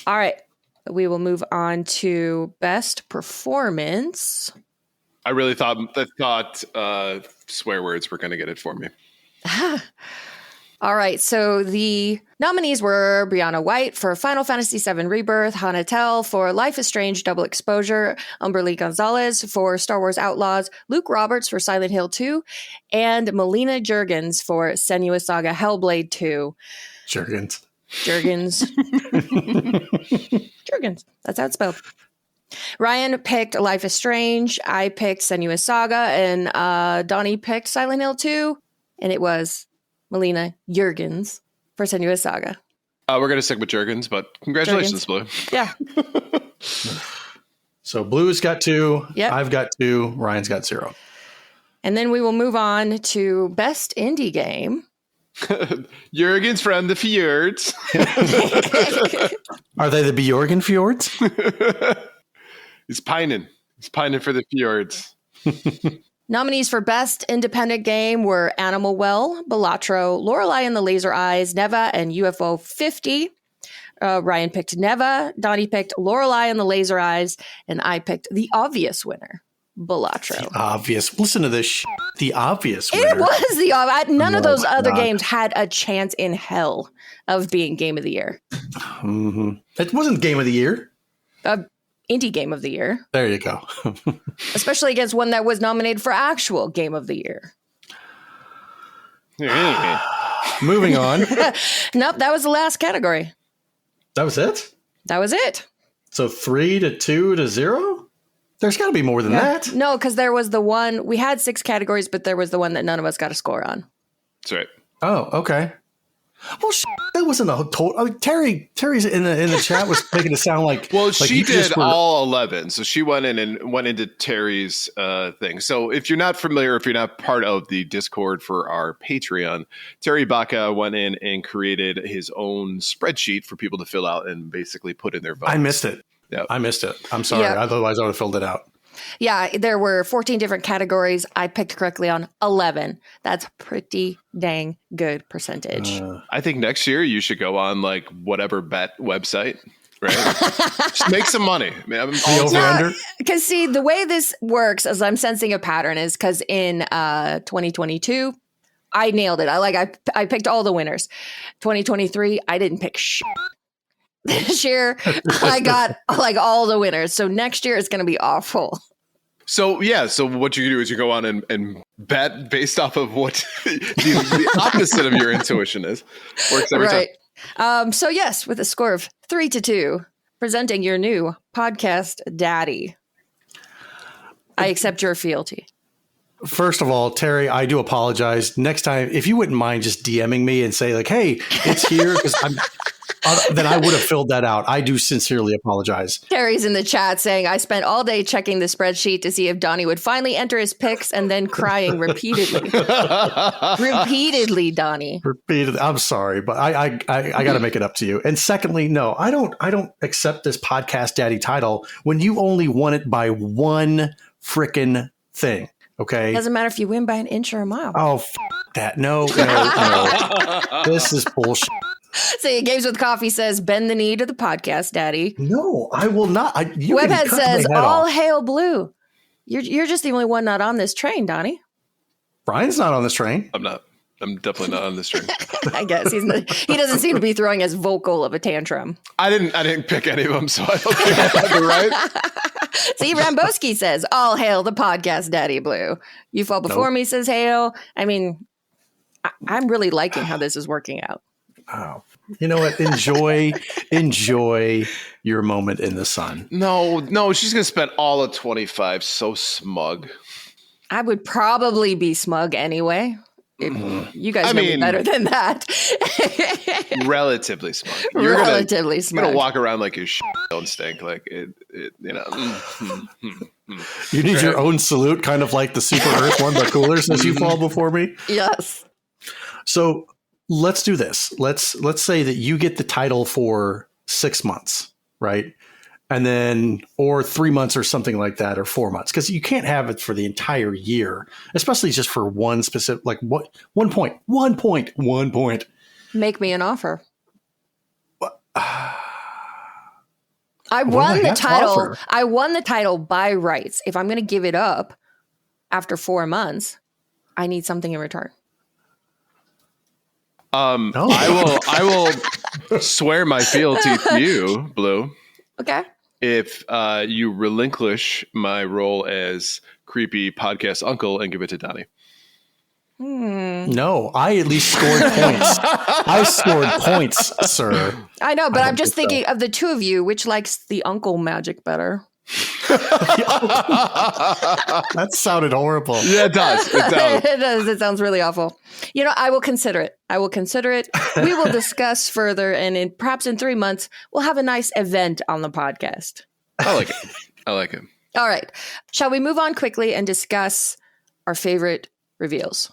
All right. We will move on to best performance.
I really thought swear words were going to get it for me.
All right. So the nominees were Brianna White for Final Fantasy VII Rebirth, Hana Tell for Life is Strange Double Exposure, Umberly Gonzalez for Star Wars Outlaws, Luke Roberts for Silent Hill 2, and Melina Juergens for Senua's Saga Hellblade 2.
Juergens.
That's how it's spelled. Ryan picked Life is Strange. I picked Senua's Saga, and Donnie picked Silent Hill 2, and it was Melina Juergens for Senua's Saga.
We're going to stick with Juergens, but congratulations, Blue.
Yeah.
So Blue's got 2.
Yep.
I've got 2. Ryan's got 0.
And then we will move on to best indie game.
Juergens from the Fjords.
Are they the Bjorgen Fjords?
He's pining for the Fjords.
Nominees for Best Independent Game were Animal Well, Balatro, Lorelei and the Laser Eyes, Neva, and UFO 50. Ryan picked Neva, Donnie picked Lorelei and the Laser Eyes, and I picked the obvious winner, Balatro.
The obvious. Listen to this. The obvious winner.
It was the obvious. None of those other games had a chance in hell of being Game of the Year.
Mm-hmm. It wasn't Game of the Year.
Indie Game of the Year.
There you go.
Especially against one that was nominated for actual Game of the Year.
Moving on.
Nope, that was the last category.
That was it?
That was it.
So 3 to 2 to 0? There's got to be more than that.
No, because there was the one, we had 6 categories, but there was the one that none of us got a score on.
That's right.
Oh, okay. Well, that wasn't a total. I mean, Terry's in the chat was making it sound like.
Well, she did all 11, so she went in and went into Terry's thing. So if you're not familiar, if you're not part of the Discord for our Patreon, Terry Baca went in and created his own spreadsheet for people to fill out and basically put in their votes.
I missed it.
Yep.
I missed it. I'm sorry. Yep. Otherwise, I would have filled it out.
Yeah, there were 14 different categories. I picked correctly on 11. That's pretty dang good percentage.
I think next year you should go on like whatever bet website, right? Just make some money.
Because see, the way this works, as I'm sensing a pattern, is because in 2022, I nailed it. I picked all the winners. 2023, I didn't pick shit. This year, I got like all the winners. So next year is going to be awful.
So what you do is you go on and bet based off of what the opposite of your intuition is. Works every
time. So yes, with a score of 3 to 2, presenting your new podcast daddy. I accept your fealty.
First of all, Terry, I do apologize. Next time, if you wouldn't mind just DMing me and say like, hey, it's here, because then I would have filled that out. I do sincerely apologize.
Terry's in the chat saying, I spent all day checking the spreadsheet to see if Donnie would finally enter his picks and then crying repeatedly. Repeatedly, Donnie.
Repeatedly. I'm sorry, but I got to make it up to you. And secondly, no, I don't accept this podcast daddy title when you only won it by one frickin' thing. Okay.
Doesn't matter if you win by an inch or a mile.
Oh, that. No. This is bullshit.
So Games with Coffee says, bend the knee to the podcast, daddy.
No, I will not.
Webhead says, all hail Blue. You're just the only one not on this train, Donnie.
Brian's not on this train.
I'm not. I'm definitely not on this train.
I guess he doesn't seem to be throwing as vocal of a tantrum.
I didn't pick any of them, so I don't think I have it right.
See, Ramboski says, all hail the podcast daddy Blue. You Fall Before Me says hail. I mean, I'm really liking how this is working out.
Oh, you know what? Enjoy your moment in the sun.
No, she's going to spend all of 25. So smug.
I would probably be smug anyway. You guys know me better than that.
Relatively smug.
Relatively smug.
You're gonna walk around like your shit don't stink. Like it you know.
You need your own salute, kind of like the Super Earth one, but cooler since you fall before me.
Yes.
So let's do this. Let's say that you get the title for 6 months, right? And then, or 3 months or something like that, or 4 months, because you can't have it for the entire year, especially just for one specific, like what, 1 point.
Make me an offer. I won the title. I won the title by rights. If I'm going to give it up after 4 months, I need something in return.
I will swear my fealty to you, Blue.
Okay.
If you relinquish my role as creepy podcast uncle and give it to Donnie.
No, I at least scored points. I scored points, sir.
I know, but I'm just thinking of the two of you, which likes the uncle magic better?
That sounded horrible.
Yeah, it does.
It does. It sounds really awful. You know, I will consider it. We will discuss further, and perhaps in 3 months, we'll have a nice event on the podcast.
I like it.
All right. Shall we move on quickly and discuss our favorite reveals?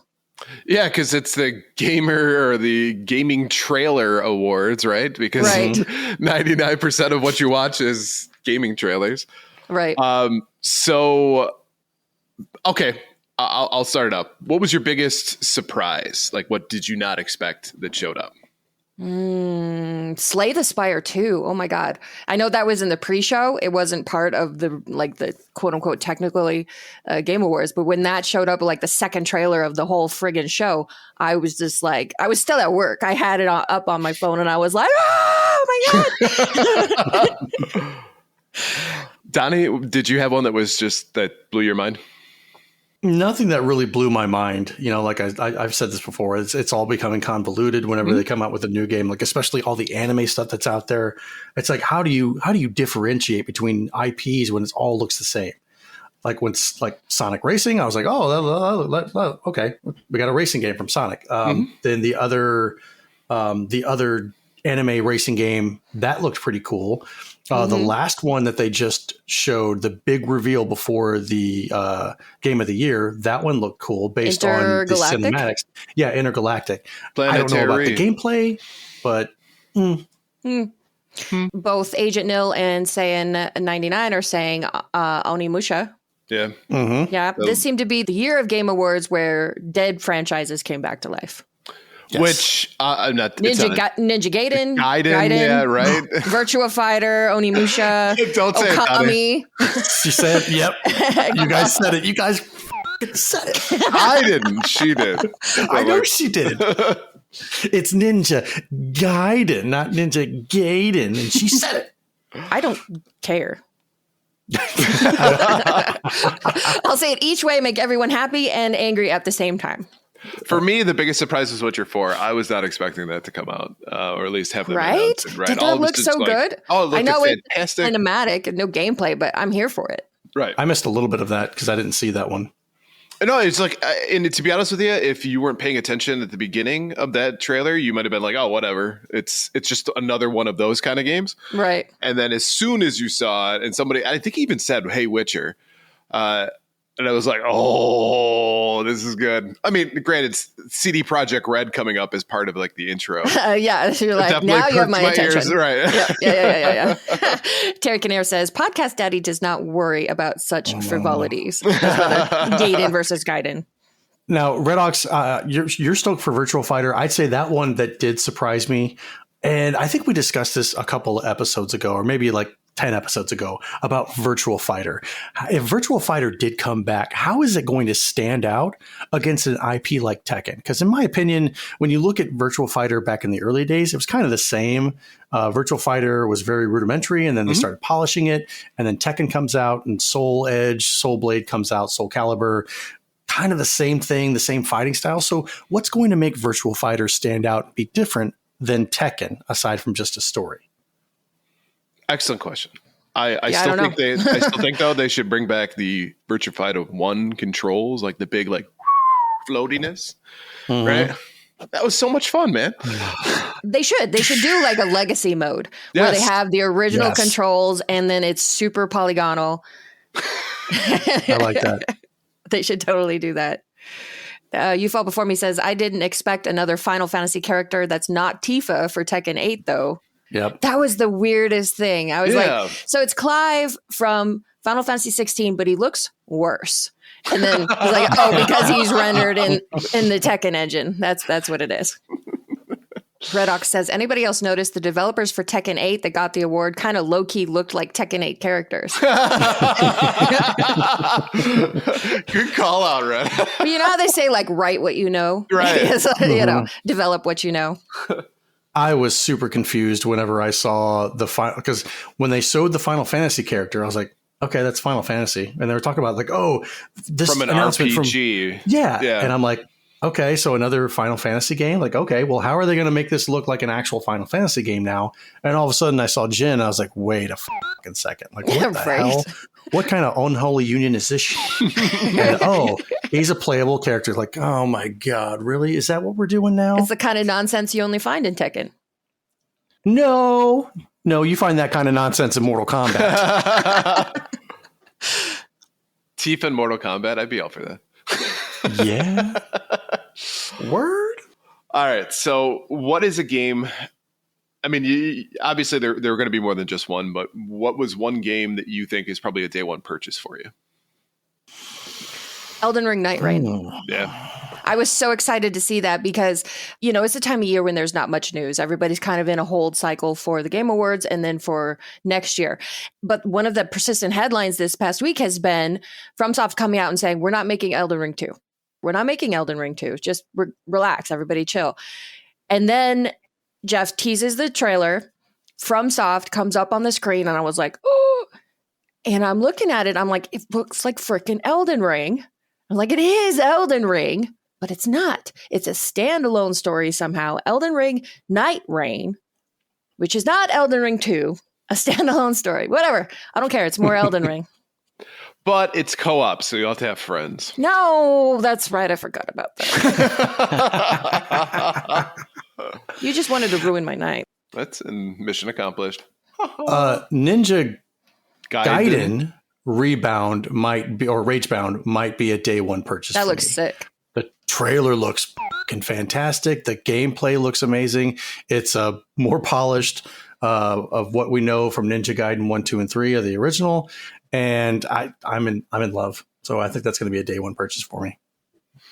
Yeah, because it's the gamer or the gaming trailer awards, right? Because 99% of what you watch is gaming trailers.
Right.
So, okay, I'll start it up. What was your biggest surprise? Like, what did you not expect that showed up?
Slay the Spire 2. Oh my God. I know that was in the pre-show. It wasn't part of the quote unquote technically Game Awards. But when that showed up, like the second trailer of the whole friggin' show, I was just like, I was still at work. I had it up on my phone and I was like, oh my God.
Donnie, did you have one that was just that blew your mind?
Nothing that really blew my mind. You know, like I've said this before, it's all becoming convoluted whenever they come out with a new game, like especially all the anime stuff that's out there. It's like, how do you differentiate between IPs when it all looks the same? Like when it's like Sonic Racing, I was like, oh, okay, we got a racing game from Sonic. Then the other anime racing game that looked pretty cool. The last one that they just showed, the big reveal before the Game of the Year, that one looked cool based on the cinematics. Yeah, Intergalactic. I don't know about the gameplay, but
both Agent Nil and Saiyan 99 are saying Onimusha.
Yeah.
Yeah. This seemed to be the year of Game Awards where dead franchises came back to life.
Yes. Which I'm not
Ninja Gaiden,
yeah, right.
Virtua Fighter, Onimusha,
don't say
Okami.
She said, "Yep." You guys said it. You guys said it.
I didn't. She did.
I know she did. It's Ninja Gaiden, not Ninja Gaiden, and she said it.
I don't care. I'll say it each way, make everyone happy and angry at the same time.
For me, the biggest surprise is What You're For. I was not expecting that to come out, or at least have them
right?
announced. Right?
Did that look so good?
Oh, it looked
I know
fantastic.
It's cinematic and no gameplay, but I'm here for it.
Right.
I missed a little bit of that because I didn't see that one.
No, it's like, and to be honest with you, if you weren't paying attention at the beginning of that trailer, you might have been like, "Oh, whatever." It's just another one of those kind of games,
right?
And then as soon as you saw it, and somebody, I think, even said, "Hey, Witcher," and I was like, "Oh, this is good." I mean, granted, CD Projekt Red coming up as part of like the intro.
Yeah, so you're like, now you have my attention,
ears, right?
Yeah. Terry Kinnear says, "Podcast Daddy does not worry about such frivolities." Gaiden versus Gaiden.
Now, Redox, you're stoked for Virtual Fighter. I'd say that one that did surprise me, and I think we discussed this a couple of episodes ago, or maybe like 10 episodes ago, about Virtual Fighter. If Virtual Fighter did come back, how is it going to stand out against an IP like Tekken? Because in my opinion, when you look at Virtual Fighter back in the early days, it was kind of the same. Virtual Fighter was very rudimentary, and then they started polishing it. And then Tekken comes out, and Soul Edge, Soul Blade comes out, Soul Calibur, kind of the same thing, the same fighting style. So what's going to make Virtual Fighter stand out and be different than Tekken, aside from just a story?
Excellent question. I still think though they should bring back the Virtua Fighter 1 controls, like the big like floatiness, right? That was so much fun, man.
They should do like a legacy mode where they have the original controls and then it's super polygonal.
I like that.
They should totally do that. You Fall Before Me says, I didn't expect another Final Fantasy character that's not Tifa for Tekken 8 though.
Yep.
That was the weirdest thing. I was like, so it's Clive from Final Fantasy 16, but he looks worse. And then he's like, oh, because he's rendered in the Tekken engine. That's what it is. Redox says, anybody else notice the developers for Tekken 8 that got the award kind of low-key looked like Tekken 8 characters?
Good call out, Red.
But you know how they say, like, write what you know?
Right.
You know, develop what you know.
I was super confused whenever I saw the final, because when they showed the Final Fantasy character, I was like, okay, that's Final Fantasy. And they were talking about like, oh, this
from an
announcement
RPG.
Yeah. And I'm like, okay, so another Final Fantasy game? Like, okay, well, how are they going to make this look like an actual Final Fantasy game now? And all of a sudden I saw Jin. I was like, wait a fucking second. Like, what the hell? What kind of unholy union is this shit? And, he's a playable character. Like, oh my God, really? Is that what we're doing now?
It's the kind of nonsense you only find in Tekken.
No, you find that kind of nonsense in Mortal Kombat.
Tifa in Mortal Kombat, I'd be all for that.
Yeah. Word.
All right. So what is a game? I mean, obviously there are going to be more than just one, but what was one game that you think is probably a day one purchase for you?
Elden Ring Night Rain.
Yeah.
I was so excited to see that because, you know, it's a time of year when there's not much news. Everybody's kind of in a hold cycle for the Game Awards and then for next year. But one of the persistent headlines this past week has been FromSoft coming out and saying, we're not making Elden Ring 2. We're not making Elden Ring 2. Just relax, everybody chill. And then Jeff teases the trailer. FromSoft comes up on the screen and I was like, oh. And I'm looking at it. I'm like, it looks like freaking Elden Ring. I'm like, it is Elden Ring. But it's not. It's a standalone story somehow. Elden Ring Night Rain, which is not Elden Ring 2, a standalone story. Whatever. I don't care. It's more Elden Ring.
But it's co-op, so you'll have to have friends.
No, that's right. I forgot about that. You just wanted to ruin my night.
That's mission accomplished.
Ninja Gaiden Rebound might be, or Ragebound might be a day one purchase.
That looks sick.
The trailer looks fucking fantastic. The gameplay looks amazing. It's more polished of what we know from Ninja Gaiden 1, 2, and 3 of the original. And I'm in love. So I think that's going to be a day one purchase for me.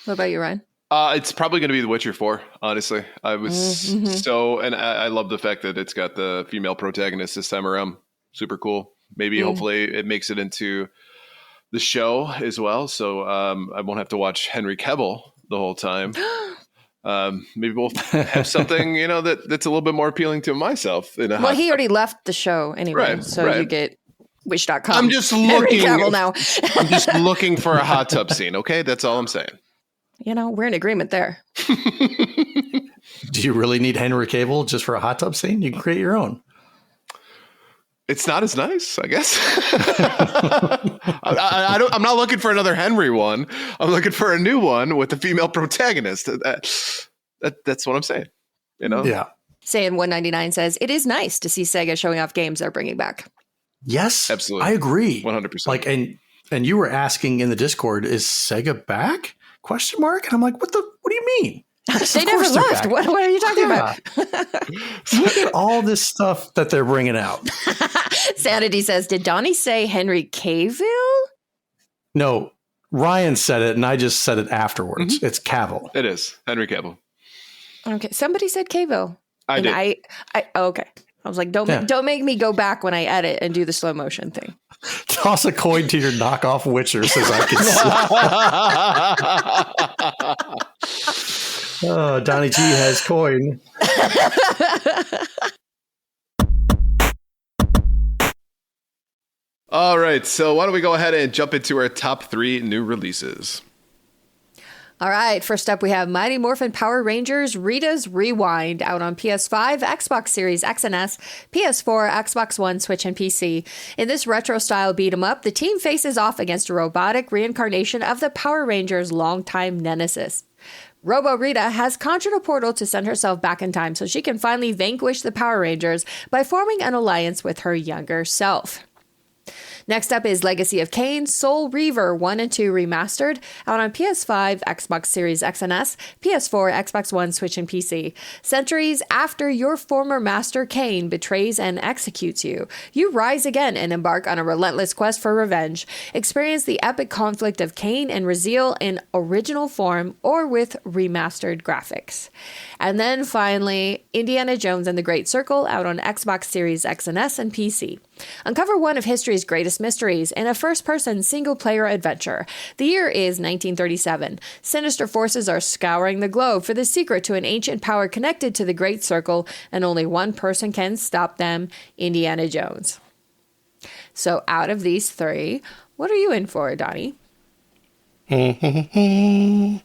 What about you, Ryan?
It's probably going to be The Witcher 4, honestly. I was I love the fact that it's got the female protagonist this time around. Super cool. Maybe hopefully it makes it into the show as well. So I won't have to watch Henry Cavill the whole time. Maybe we'll have something, that's a little bit more appealing to myself. He
already left the show anyway.
Right.
You get wish.com.
I'm just looking now. I'm just looking for a hot tub scene. Okay. That's all I'm saying.
We're in agreement there.
Do you really need Henry Cavill just for a hot tub scene? You can create your own.
It's not as nice, I guess. I'm not looking for another Henry one. I'm looking for a new one with a female protagonist. That's what I'm saying.
Yeah.
Saying 199 says it is nice to see Sega showing off games they're bringing back.
Yes,
absolutely.
I agree.
100%.
Like, and you were asking in the Discord, is Sega back? ? And I'm like, what do you mean?
They never left. What are you talking about?
Look at all this stuff that they're bringing out.
Sanity says, did Donnie say Henry Cavill?
No, Ryan said it, and I just said it afterwards. Mm-hmm. It's Cavill.
It is Henry Cavill.
Okay, somebody said Cavill.
I did.
Okay. I was like, don't make me go back when I edit and do the slow motion thing.
Toss a coin to your knockoff Witcher, says I can see. Oh, Donnie G has coin.
All right, so why don't we go ahead and jump into our top 3 new releases?
All right, first up we have Mighty Morphin Power Rangers Rita's Rewind, out on PS5, Xbox Series X and S, PS4, Xbox One, Switch, and PC. In this retro-style beat-em-up, the team faces off against a robotic reincarnation of the Power Rangers' longtime nemesis. Robo Rita has conjured a portal to send herself back in time so she can finally vanquish the Power Rangers by forming an alliance with her younger self. Next up is Legacy of Kain, Soul Reaver 1 and 2 Remastered, out on PS5, Xbox Series X and S, PS4, Xbox One, Switch, and PC. Centuries after your former master Kain betrays and executes you, you rise again and embark on a relentless quest for revenge. Experience the epic conflict of Kain and Raziel in original form or with remastered graphics. And then finally, Indiana Jones and the Great Circle, out on Xbox Series X and S and PC. Uncover one of history's greatest mysteries in a first-person single-player adventure. The year is 1937. Sinister forces are scouring the globe for the secret to an ancient power connected to the Great Circle, and only one person can stop them, Indiana Jones. So out of these three, what are you in for, Donnie?
I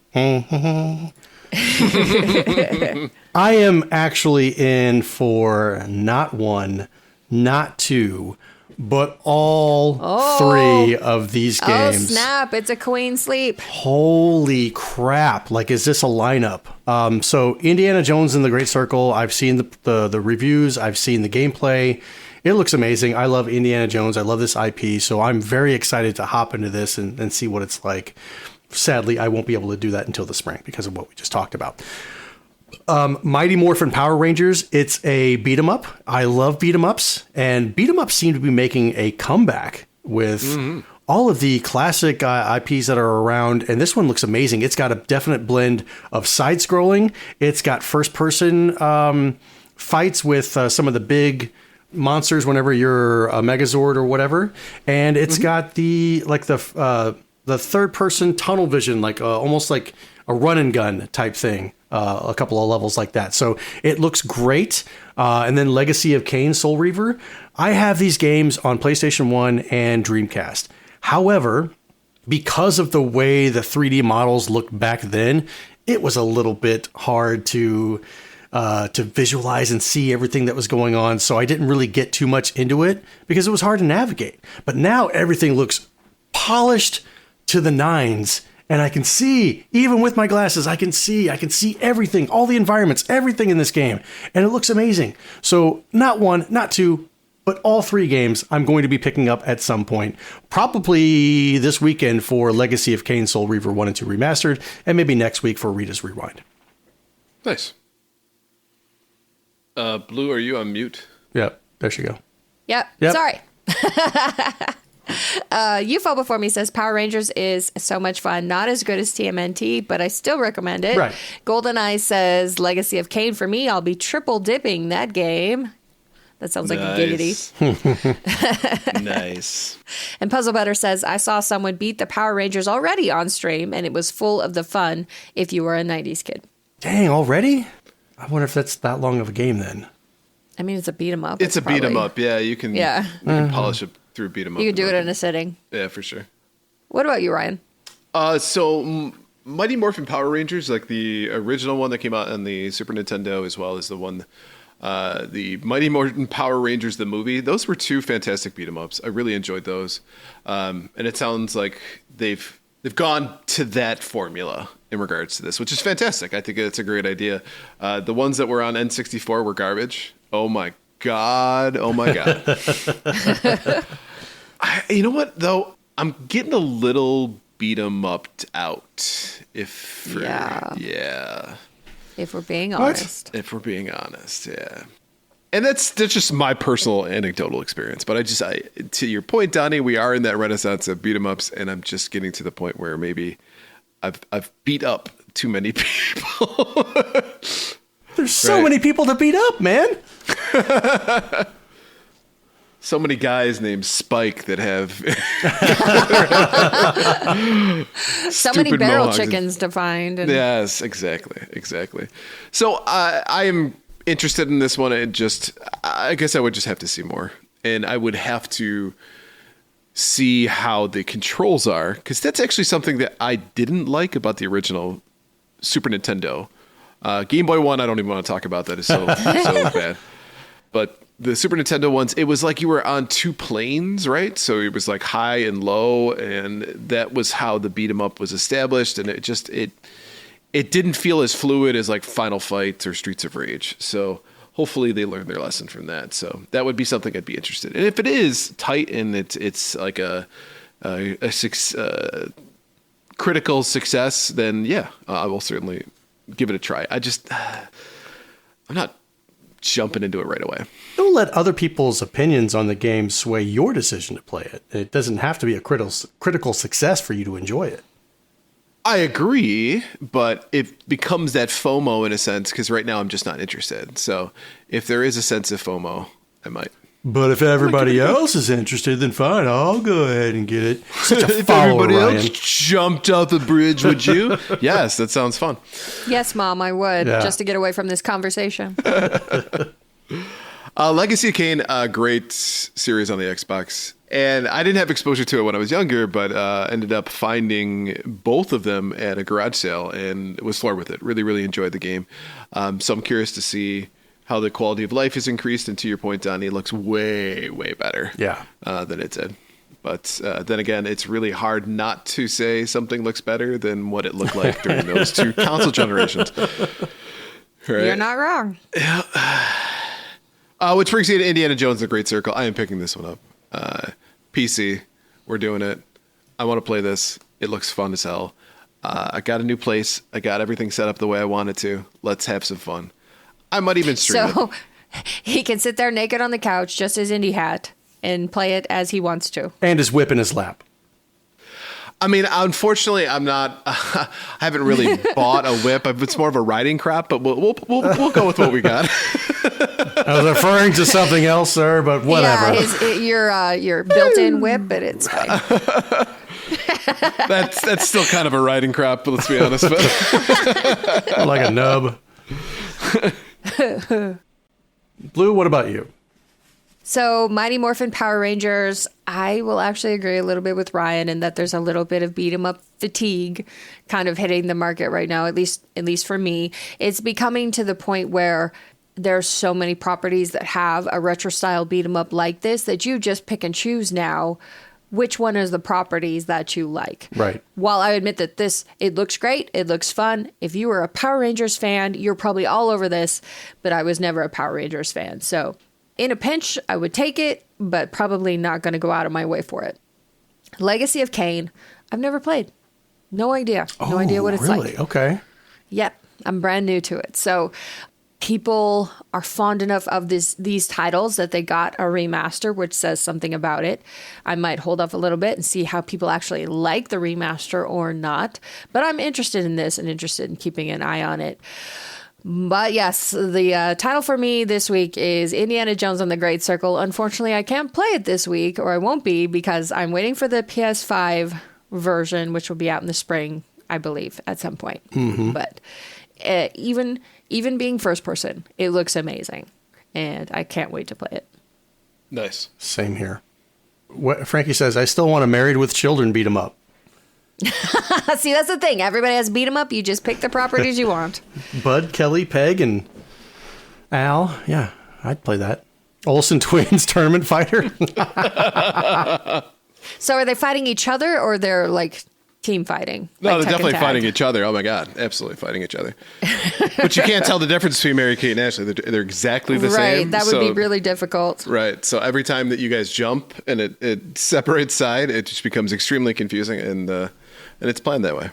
am actually in for not one, not two, but all three of these games.
Oh, snap. It's a queen sleep.
Holy crap. Like, is this a lineup? So Indiana Jones and the Great Circle, I've seen the reviews. I've seen the gameplay. It looks amazing. I love Indiana Jones. I love this IP. So I'm very excited to hop into this and see what it's like. Sadly, I won't be able to do that until the spring because of what we just talked about. Mighty Morphin Power Rangers, it's a beat 'em up. I love beat 'em ups, and beat 'em ups seem to be making a comeback with all of the classic IPs that are around, and this one looks amazing. It's got a definite blend of side scrolling. It's got first person fights with some of the big monsters whenever you're a Megazord or whatever, and it's got the third person tunnel vision, like almost like a run and gun type thing. A couple of levels like that. So it looks great. And then Legacy of Kain, Soul Reaver. I have these games on PlayStation 1 and Dreamcast. However, because of the way the 3D models looked back then, it was a little bit hard to visualize and see everything that was going on. So I didn't really get too much into it because it was hard to navigate. But now everything looks polished to the nines. And I can see, even with my glasses, I can see everything, all the environments, everything in this game. And it looks amazing. So not one, not two, but all three games I'm going to be picking up at some point. Probably this weekend for Legacy of Kain, Soul Reaver 1 and 2 Remastered, and maybe next week for Rita's Rewind.
Nice. Blue, are you on mute?
Yep, there she go.
Yep. Sorry. UFO Before Me says Power Rangers is so much fun. Not as good as TMNT, but I still recommend it.
Right.
GoldenEye says Legacy of Kain for me. I'll be triple dipping that game. That sounds like a giggity.
Nice.
And Puzzle Better says, I saw someone beat the Power Rangers already on stream, and it was full of the fun if you were a 90s kid.
Dang, already? I wonder if that's that long of a game then.
I mean, it's a beat 'em up.
It's a beat 'em up. Yeah, you can polish it through beat 'em up.
You can do it in a sitting.
Yeah, for sure.
What about you, Ryan?
So Mighty Morphin Power Rangers, like the original one that came out on the Super Nintendo, as well as the one, the Mighty Morphin Power Rangers, the movie, those were two fantastic beat 'em ups. I really enjoyed those. And it sounds like they've gone to that formula in regards to this, which is fantastic. I think it's a great idea. The ones that were on N64 were garbage. Oh my God. You know what, though? I'm getting a little beat 'em up out. If
we're being honest.
If we're being honest, yeah. And that's just my personal anecdotal experience. But I to your point, Donnie, we are in that renaissance of beat 'em ups, and I'm just getting to the point where maybe I've beat up too many people.
There's so many people to beat up, man.
So many guys named Spike that have
so many barrel chickens to find.
Yes, exactly. So I am interested in this one. I guess I would just have to see more, and I would have to see how the controls are, because that's actually something that I didn't like about the original Super Nintendo. Game Boy one, I don't even want to talk about that. It's so bad. But the Super Nintendo ones, it was like you were on two planes, right? So it was like high and low, and that was how the beat 'em up was established. And it didn't feel as fluid as like Final Fight or Streets of Rage. So hopefully they learned their lesson from that. So that would be something I'd be interested in. And if it is tight and it's like a critical success, then yeah, I will certainly give it a try. I'm not jumping into it right away.
Don't let other people's opinions on the game sway your decision to play it. It doesn't have to be a critical success for you to enjoy it.
I agree, but it becomes that FOMO in a sense, because right now I'm just not interested. So if there is a sense of FOMO, I might.
But if everybody else is interested, then fine, I'll go ahead and get it. Such a
if
follower,
everybody
Ryan.
else jumped off the bridge, would you? Yes, that sounds fun.
Yes, Mom, I would,
Yeah.
just to get away from this conversation.
Legacy of Kain, great series on the Xbox. And I didn't have exposure to it when I was younger, but ended up finding both of them at a garage sale and was floored with it. Really, really enjoyed the game. So I'm curious to see how the quality of life has increased. And to your point, Donnie, it looks way, way better than it did. But then again, it's really hard not to say something looks better than what it looked like during those two console generations. Right?
You're not wrong.
Which brings me to Indiana Jones: The Great Circle. I am picking this one up. PC, we're doing it. I want to play this. It looks fun as hell. I got a new place. I got everything set up the way I want it to. Let's have some fun. I might even stream it.
So he can sit there naked on the couch, just his indie hat, and play it as he wants to.
And his whip in his lap.
I mean, unfortunately, I'm not. I haven't really bought a whip. It's more of a riding crap, but we'll go with what we got.
I was referring to something else, sir, but whatever.
Yeah, your built-in whip, but it's fine.
That's still kind of a riding crap, but let's be honest.
Like a nub. Blue, what about you?
So Mighty Morphin Power Rangers, I will actually agree a little bit with Ryan in that there's a little bit of beat 'em up fatigue kind of hitting the market right now, at least for me. It's becoming to the point where there's so many properties that have a retro style beat 'em up like this that you just pick and choose now which one is the properties that you like.
Right.
While I admit that it looks great, it looks fun. If you were a Power Rangers fan, you're probably all over this, but I was never a Power Rangers fan. So in a pinch, I would take it, but probably not going to go out of my way for it. Legacy of Kain, I've never played. No idea. No idea what it's
really?
like.
Okay.
Yep. I'm brand new to it. So people are fond enough of these titles that they got a remaster, which says something about it. I might hold off a little bit and see how people actually like the remaster or not. But I'm interested in this and interested in keeping an eye on it. But yes, the title for me this week is Indiana Jones and the Great Circle. Unfortunately, I can't play it this week, or I won't be, because I'm waiting for the PS5 version, which will be out in the spring, I believe, at some point. Mm-hmm. But even being first person, it looks amazing, and I can't wait to play it.
Nice.
Same here. Frankie says, I still want a Married with Children beat 'em up.
See, that's the thing. Everybody has beat 'em up. You just pick the properties you want.
Bud, Kelly, Peg, and Al. Yeah, I'd play that. Olsen Twins Tournament Fighter.
So are they fighting each other, or they're like team fighting?
No,
like
they're definitely
Tekken
fighting
Tag?
each other. Oh my God, absolutely fighting each other. But you can't tell the difference between Mary Kate and Ashley. They're exactly the same.
Right, that would be really difficult.
Right. So every time that you guys jump and it separates side, it just becomes extremely confusing, and it's planned that way.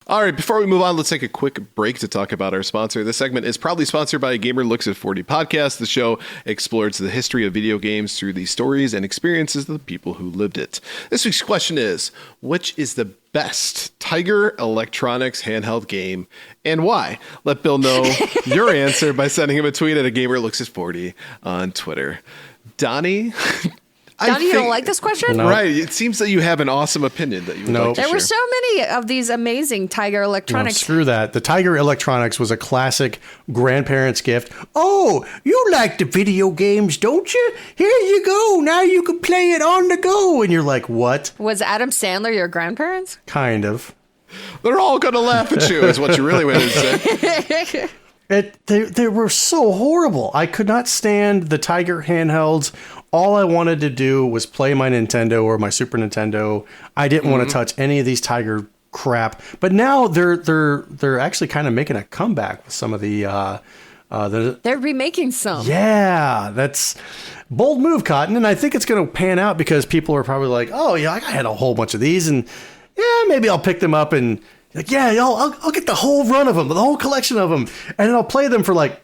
All right, before we move on, let's take a quick break to talk about our sponsor. This segment is proudly sponsored by Gamer Looks at 40 podcast. The show explores the history of video games through the stories and experiences of the people who lived it. This week's question is, which is the best Tiger Electronics handheld game and why? Let Bill know your answer by sending him a tweet at a Gamer Looks at 40 on Twitter. Donnie,
Donnie, you don't like this question?
No.
Right. It seems that you have an awesome opinion that you would like to
There
share.
were so many of these amazing Tiger
No,
Electronics.
screw that. The Tiger Electronics was a classic grandparents' gift. Oh, you like the video games, don't you? Here you go. Now you can play it on the go. And you're like, what?
Was Adam Sandler your grandparents?
Kind of.
They're all going to laugh at you, is what you really wanted to say.
They were so horrible. I could not stand the Tiger handhelds. All I wanted to do was play my Nintendo or my Super Nintendo. I didn't want to touch any of these Tiger crap. But now they're actually kind of making a comeback with some of the
They're remaking some.
yeah, that's bold move, Cotton, and I think it's going to pan out because people are probably like, oh yeah, I had a whole bunch of these, and yeah, maybe I'll pick them up and like, yeah, I'll get the whole run of them, the whole collection of them, and then I'll play them for like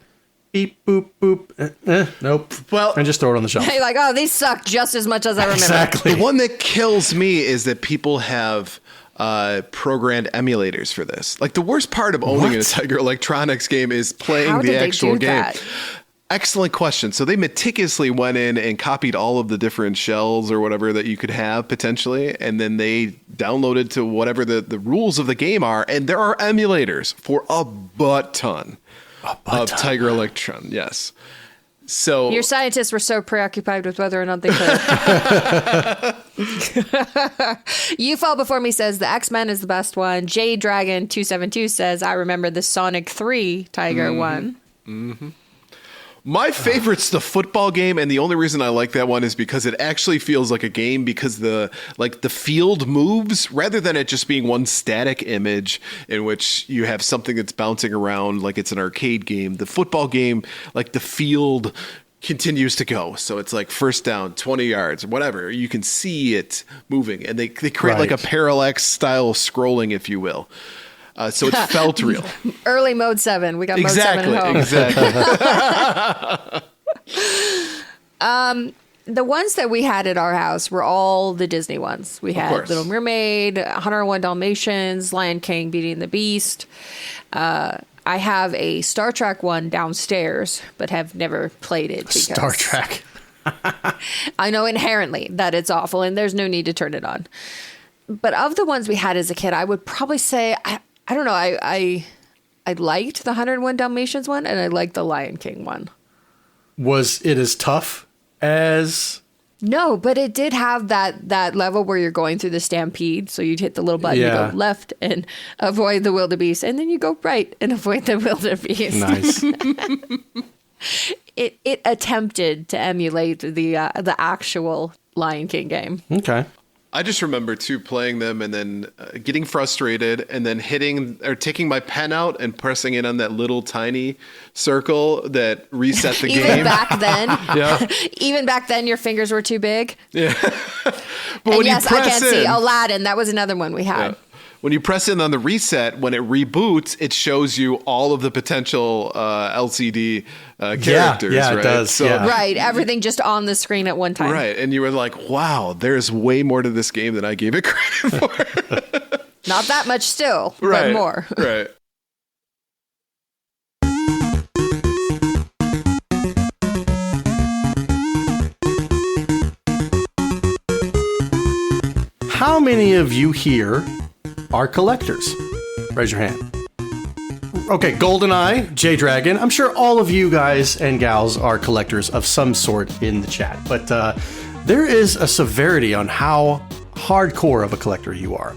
beep boop boop, nope,
Well,
and just throw it on the shelf.
You're like, oh, these suck just as much as I remember.
Exactly.
The one that kills me is that people have programmed emulators for this. Like the worst part of owning a Tiger Electronics game is playing
How
the
did they
actual
do
game.
that?
Excellent question. So they meticulously went in and copied all of the different shells or whatever that you could have potentially, and then they downloaded to whatever the rules of the game are, and there are emulators for a butt ton of Tiger Electron. Yes. So
Your scientists were so preoccupied with whether or not they could. You Fall Before Me says the X-Men is the best one. J Dragon 272 says I remember the Sonic 3 Tiger one.
my favorite's the football game, and the only reason I like that one is because it actually feels like a game because the field moves rather than it just being one static image in which you have something that's bouncing around like it's an arcade game. The football game, like the field continues to go. So it's like first down, 20 yards, whatever. You can see it moving, and they create like a parallax style scrolling, if you will. So it felt real.
Early Mode 7. We got Mode 7 at home.
Exactly.
The ones that we had at our house were all the Disney ones. We had
course.
Little Mermaid, 101 Dalmatians, Lion King, Beauty and the Beast. I have a Star Trek one downstairs, but have never played it. Because
Star Trek.
I know inherently that it's awful, and there's no need to turn it on. But of the ones we had as a kid, I would probably say, I don't know, I liked the 101 Dalmatians one, and I liked the Lion King one.
Was it as tough as...
No, but it did have that level where you're going through the stampede. So you'd hit the little button, you go left and avoid the wildebeest, and then you go right and avoid the wildebeest.
Nice.
It attempted to emulate the actual Lion King game.
Okay.
I just remember too playing them and then getting frustrated and then hitting or taking my pen out and pressing it on that little tiny circle that reset the game.
Even back then,
Yeah.
even back then, your fingers were too big.
Yeah. But
And
when
yes,
you press
I can't see
in,
Aladdin. That was another one we had.
Yeah. When you press in on the reset, when it reboots, it shows you all of the potential LCD characters.
Yeah, it
right?
does,
So,
yeah.
Right, everything just on the screen at one time.
Right, and you were like, "Wow, there's way more to this game than I gave it credit for."
Not that much still,
Right,
but more.
Right.
How many of you here are collectors? Raise your hand. Okay, GoldenEye, J-Dragon. I'm sure all of you guys and gals are collectors of some sort in the chat, but there is a severity on how hardcore of a collector you are.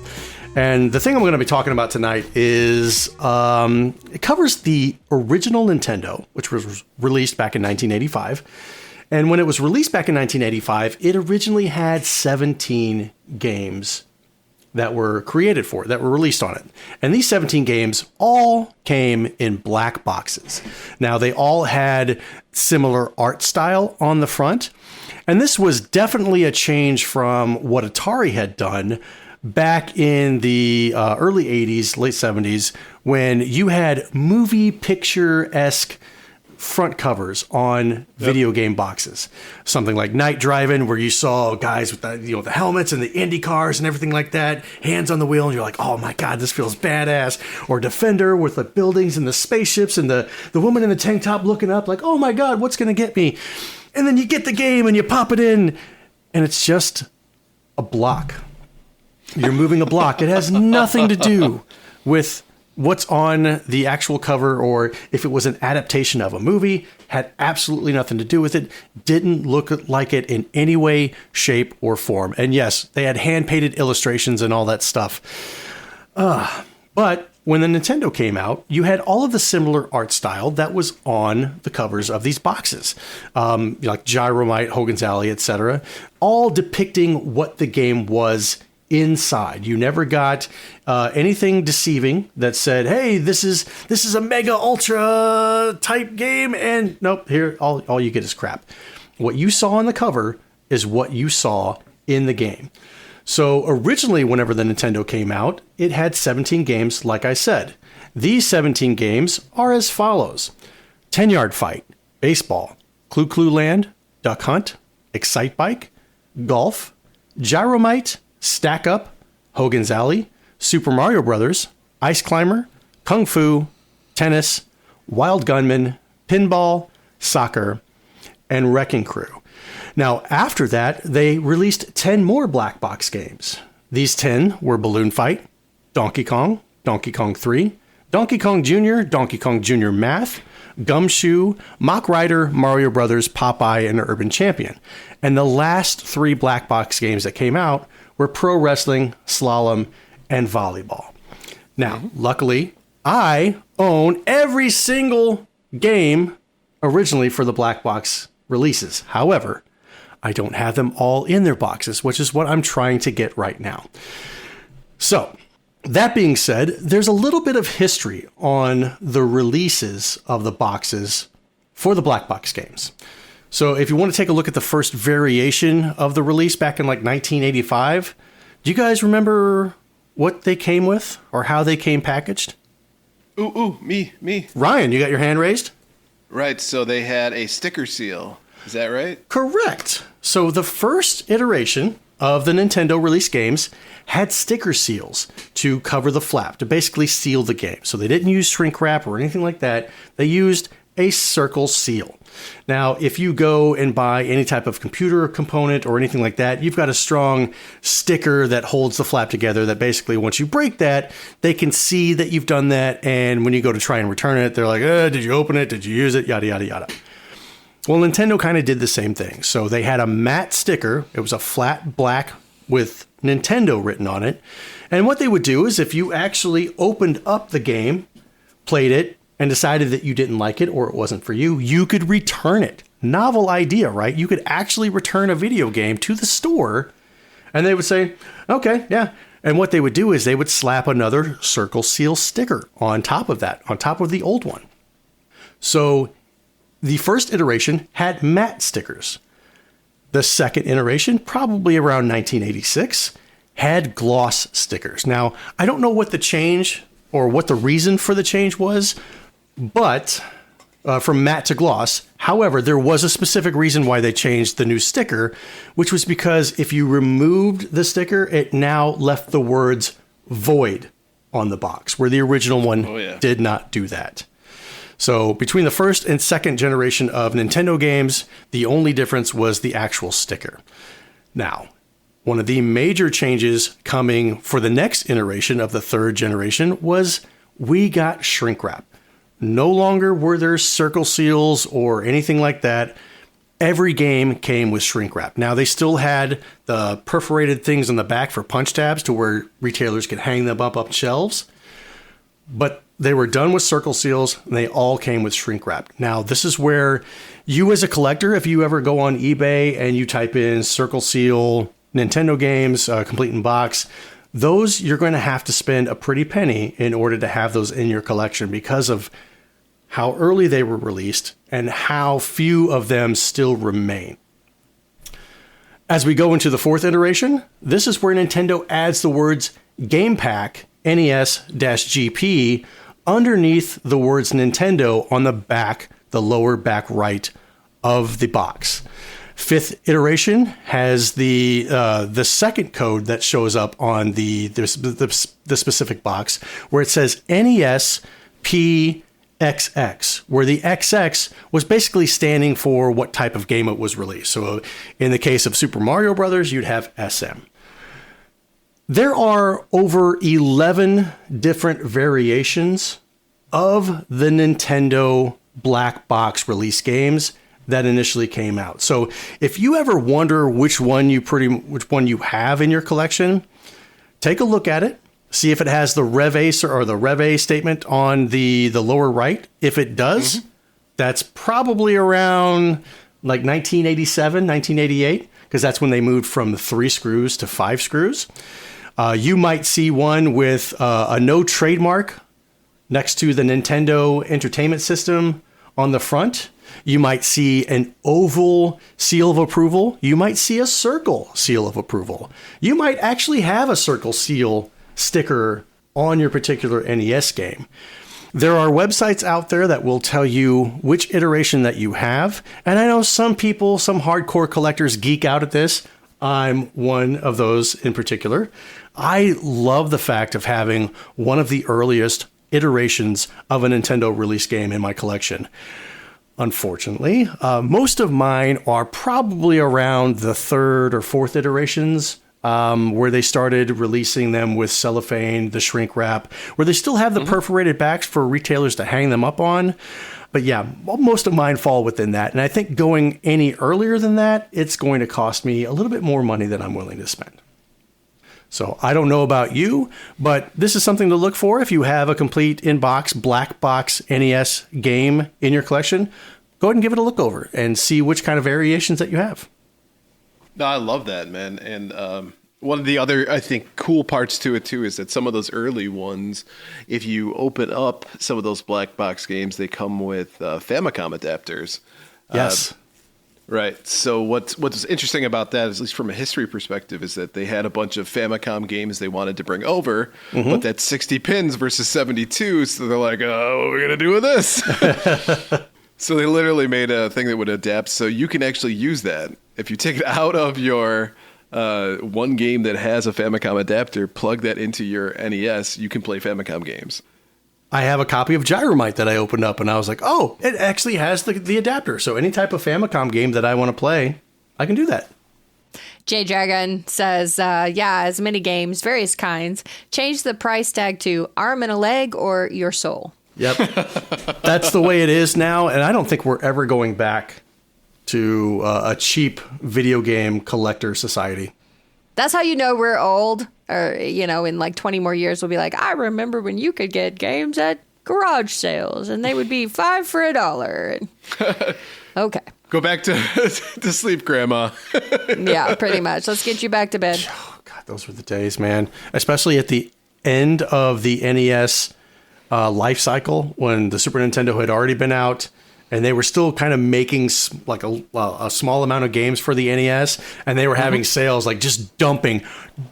And the thing I'm going to be talking about tonight is it covers the original Nintendo, which was released back in 1985. And when it was released back in 1985, it originally had 17 games that were created for it, that were released on it. And these 17 games all came in black boxes. Now, they all had similar art style on the front. And this was definitely a change from what Atari had done back in the early 80s, late 70s, when you had movie picture-esque front covers on video game boxes. Something like Night Driving, where you saw guys with the helmets and the Indy cars and everything like that, hands on the wheel, and you're like, oh my god, this feels badass. Or Defender with the buildings and the spaceships and the woman in the tank top looking up like, oh my god, what's gonna get me? And then you get the game and you pop it in, and it's just a block. You're moving a block. It has nothing to do with what's on the actual cover, or if it was an adaptation of a movie, had absolutely nothing to do with it. Didn't look like it in any way, shape, or form. And yes, they had hand-painted illustrations and all that stuff. But when the Nintendo came out, you had all of the similar art style that was on the covers of these boxes, like Gyromite, Hogan's Alley, etc., all depicting what the game was inside. You never got anything deceiving that said, "Hey, this is a mega ultra type game," and nope, here all you get is crap. What you saw on the cover is what you saw in the game. So originally, whenever the Nintendo came out, it had 17 games, like I said. These 17 games are as follows: 10-Yard Fight, Baseball, Clue Clue Land, Duck Hunt, Excite Bike, Golf, Gyromite, Stack Up, Hogan's Alley, Super Mario Brothers, Ice Climber, Kung Fu, Tennis, Wild Gunman, Pinball, Soccer, and Wrecking Crew. Now, after that, they released 10 more black box games. These 10 were Balloon Fight, Donkey Kong, Donkey Kong 3, Donkey Kong Jr., Donkey Kong Jr. Math, Gumshoe, Mach Rider, Mario Brothers, Popeye, and Urban Champion. And the last 3 black box games that came out were Pro Wrestling, Slalom, and Volleyball. Now, luckily, I own every single game originally for the black box releases. However, I don't have them all in their boxes, which is what I'm trying to get right now. So, that being said, there's a little bit of history on the releases of the boxes for the black box games. So if you want to take a look at the first variation of the release back in like 1985, do you guys remember what they came with or how they came packaged?
Me.
Ryan, you got your hand raised?
Right, so they had a sticker seal. Is that right?
Correct. So the first iteration of the Nintendo release games had sticker seals to cover the flap, to basically seal the game. So they didn't use shrink wrap or anything like that. They used a circle seal. Now, if you go and buy any type of computer component or anything like that, you've got a strong sticker that holds the flap together that basically once you break that, they can see that you've done that. And when you go to try and return it, they're like, did you open it? Did you use it? Yada, yada, yada. Well, Nintendo kind of did the same thing. So they had a matte sticker. It was a flat black with Nintendo written on it. And what they would do is if you actually opened up the game, played it, and decided that you didn't like it or it wasn't for you, you could return it. Novel idea, right? You could actually return a video game to the store and they would say, okay, yeah. And what they would do is they would slap another circle seal sticker on top of that, on top of the old one. So the first iteration had matte stickers. The second iteration, probably around 1986, had gloss stickers. Now, I don't know what the change or what the reason for the change was, but from matte to gloss. However, there was a specific reason why they changed the new sticker, which was because if you removed the sticker, it now left the words void on the box, where the original one did not do that. So between the first and second generation of Nintendo games, the only difference was the actual sticker. Now, one of the major changes coming for the next iteration of the third generation was we got shrink wrap. No longer were there circle seals or anything like that. Every game came with shrink wrap. Now, they still had the perforated things on the back for punch tabs to where retailers could hang them up shelves, but they were done with circle seals and they all came with shrink wrap. Now, this is where you as a collector, if you ever go on eBay and you type in circle seal Nintendo games, complete in box, those you're going to have to spend a pretty penny in order to have those in your collection because of how early they were released and how few of them still remain. As we go into the fourth iteration, this is where Nintendo adds the words Game Pack NES-GP underneath the words Nintendo on the back, the lower back right of the box. Fifth iteration has the second code that shows up on the specific box where it says NES PSY XX, where the XX was basically standing for what type of game it was released. So in the case of Super Mario Brothers, you'd have SM. There are over 11 different variations of the Nintendo black box release games that initially came out. So if you ever wonder which one you have in your collection, take a look at it. See if it has the Rev A or the Rev A statement on the lower right. If it does, that's probably around like 1987, 1988, because that's when they moved from 3 screws to 5 screws. You might see one with a no trademark next to the Nintendo Entertainment System on the front. You might see an oval seal of approval. You might see a circle seal of approval. You might actually have a circle seal sticker on your particular NES game. There are websites out there that will tell you which iteration that you have. And I know some people, some hardcore collectors geek out at this. I'm one of those in particular. I love the fact of having one of the earliest iterations of a Nintendo release game in my collection. Unfortunately, most of mine are probably around the 3rd or 4th iterations, where they started releasing them with cellophane, the shrink wrap, where they still have the perforated backs for retailers to hang them up on. But yeah, most of mine fall within that. And I think going any earlier than that, it's going to cost me a little bit more money than I'm willing to spend. So I don't know about you, but this is something to look for if you have a complete in-box, black box NES game in your collection. Go ahead and give it a look over and see which kind of variations that you have.
No, I love that, man. And one of the other, I think, cool parts to it, too, is that some of those early ones, if you open up some of those black box games, they come with Famicom adapters.
Yes.
Right. So what's interesting about that, at least from a history perspective, is that they had a bunch of Famicom games they wanted to bring over, but that's 60 pins versus 72. So they're like, oh, what are we going to do with this? So they literally made a thing that would adapt. So you can actually use that. If you take it out of your one game that has a Famicom adapter, plug that into your NES, you can play Famicom games.
I have a copy of Gyromite that I opened up, and I was like, oh, it actually has the adapter. So any type of Famicom game that I want to play, I can do that.
Jay Dragon says, as many games, various kinds. Change the price tag to arm and a leg or your soul.
Yep. That's the way it is now, and I don't think we're ever going back to a cheap video game collector society.
That's how you know we're old. Or, in like 20 more years, we'll be like, I remember when you could get games at garage sales and they would be $5 for $1. Okay.
Go back to sleep, Grandma.
Yeah, pretty much. Let's get you back to bed.
Oh, God, those were the days, man. Especially at the end of the NES life cycle when the Super Nintendo had already been out. And they were still kind of making like a small amount of games for the NES, and they were having sales like just dumping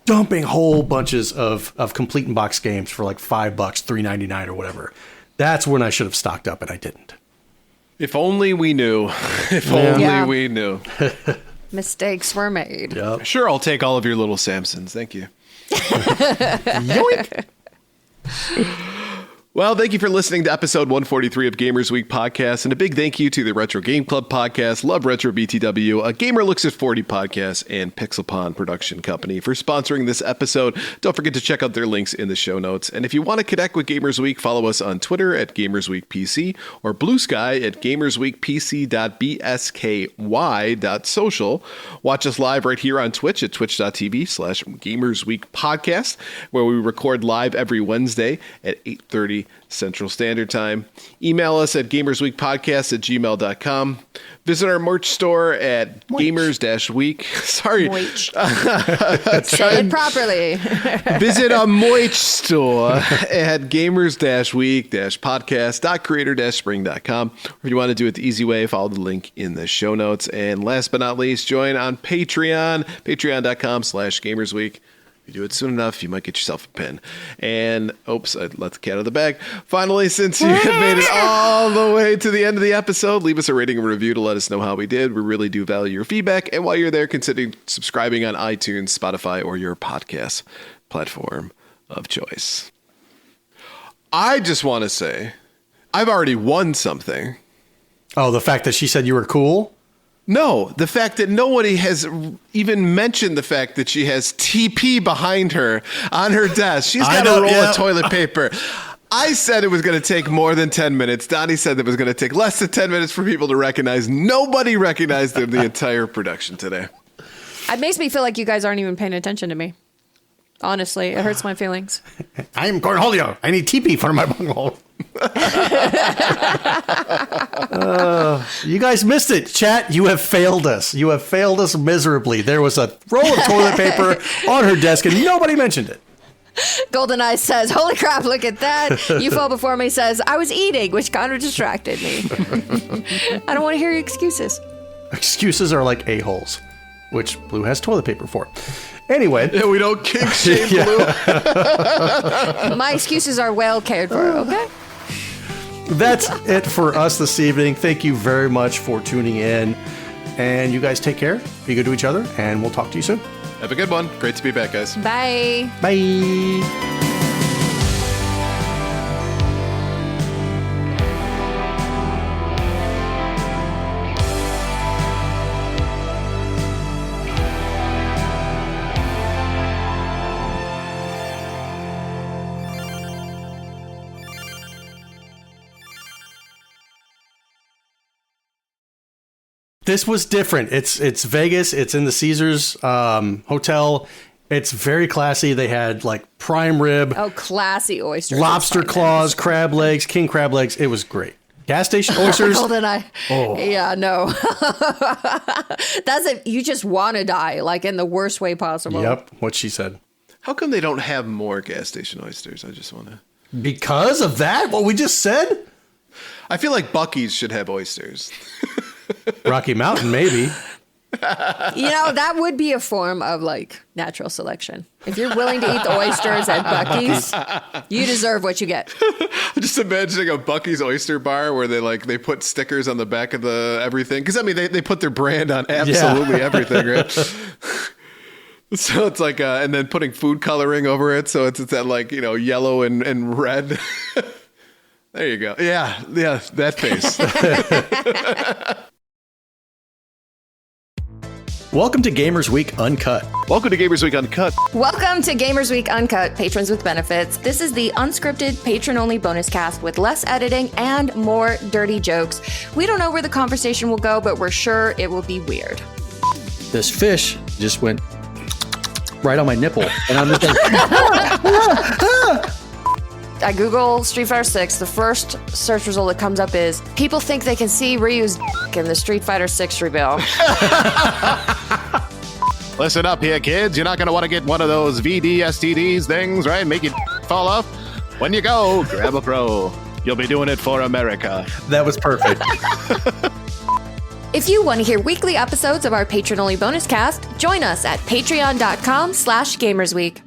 whole bunches of complete in box games for like $5, $3.99 or whatever. That's when I should have stocked up, and I didn't.
If only we knew. If only we knew.
Mistakes were made.
Yep.
Sure, I'll take all of your little Samsons. Thank you.
Yoink.
Well, thank you for listening to episode 143 of Gamers Week Podcast, and a big thank you to the Retro Game Club Podcast, Love Retro BTW, A Gamer Looks at 40 Podcast, and Pixelpon Production Company for sponsoring this episode. Don't forget to check out their links in the show notes. And if you want to connect with Gamers Week, follow us on Twitter at GamersWeekPC or Blue Sky at GamersWeekPC.bsky.social. Watch us live right here on Twitch at twitch.tv/GamersWeekPodcast, where we record live every Wednesday at 8:30 Central Standard Time. Email us at gamersweekpodcast@gmail.com. Visit our merch store at gamers-week. Sorry.
Say it properly.
Visit our merch store at gamers-week-podcast.creator-spring.com. Or if you want to do it the easy way, follow the link in the show notes. And last but not least, join on Patreon, patreon.com/gamersweek. If you do it soon enough, you might get yourself a pin. And, oops, I let the cat out of the bag. Finally, since you have made it all the way to the end of the episode, leave us a rating and review to let us know how we did. We really do value your feedback. And while you're there, consider subscribing on iTunes, Spotify, or your podcast platform of choice. I just want to say I've already won something.
Oh, the fact that she said you were cool?
No, the fact that nobody has even mentioned the fact that she has TP behind her on her desk. She's got a roll of toilet paper. I said it was going to take more than 10 minutes. Donnie said it was going to take less than 10 minutes for people to recognize. Nobody recognized her the entire production today.
It makes me feel like you guys aren't even paying attention to me. Honestly, it hurts my feelings.
I'm Cornholio. I need TP for my bunghole. You guys missed it. Chat, you have failed us. You have failed us miserably. There was a roll of toilet paper on her desk and nobody mentioned it.
GoldenEye says, holy crap, look at that. You Fall Before Me says, I was eating, which kind of distracted me. I don't want to hear your excuses.
Excuses are like a-holes, which Blue has toilet paper for. Anyway.
Yeah, we don't kink shame Blue.
My excuses are well cared for, okay?
That's it for us this evening. Thank you very much for tuning in. And you guys take care. Be good to each other, and we'll talk to you soon.
Have a good one. Great to be back, guys.
Bye.
Bye. This was different. It's Vegas. It's in the Caesars hotel. It's very classy. They had like prime rib.
Oh, classy oysters.
Lobster claws, crab legs, king crab legs. It was great. Gas station oysters.
Yeah, no. That's it. You just want to die, like in the worst way possible.
Yep, what she said.
How come they don't have more gas station oysters? I just want to.
Because of that? What we just said?
I feel like Buc-ee's should have oysters.
Rocky Mountain, maybe.
You know, that would be a form of like natural selection. If you're willing to eat the oysters at Buc-ee's, you deserve what you get.
I'm just imagining a Buc-ee's oyster bar where they put stickers on the back of the everything. Because I mean, they put their brand on absolutely everything, right? So it's like, and then putting food coloring over it. So it's that like, you know, yellow and red. There you go. Yeah, that face.
Welcome to Gamers Week Uncut.
Welcome to Gamers Week Uncut.
Welcome to Gamers Week Uncut, patrons with benefits. This is the unscripted, patron-only bonus cast with less editing and more dirty jokes. We don't know where the conversation will go, but we're sure it will be weird.
This fish just went right on my nipple, and I'm just like,
I Google Street Fighter 6. The first search result that comes up is people think they can see Ryu's in the Street Fighter 6 reveal.
Listen up here, kids. You're not going to want to get one of those VD-STDs things, right? Make it fall off. When you go, grab a pro. You'll be doing it for America.
That was perfect.
If you want to hear weekly episodes of our patron-only bonus cast, join us at patreon.com/gamersweek.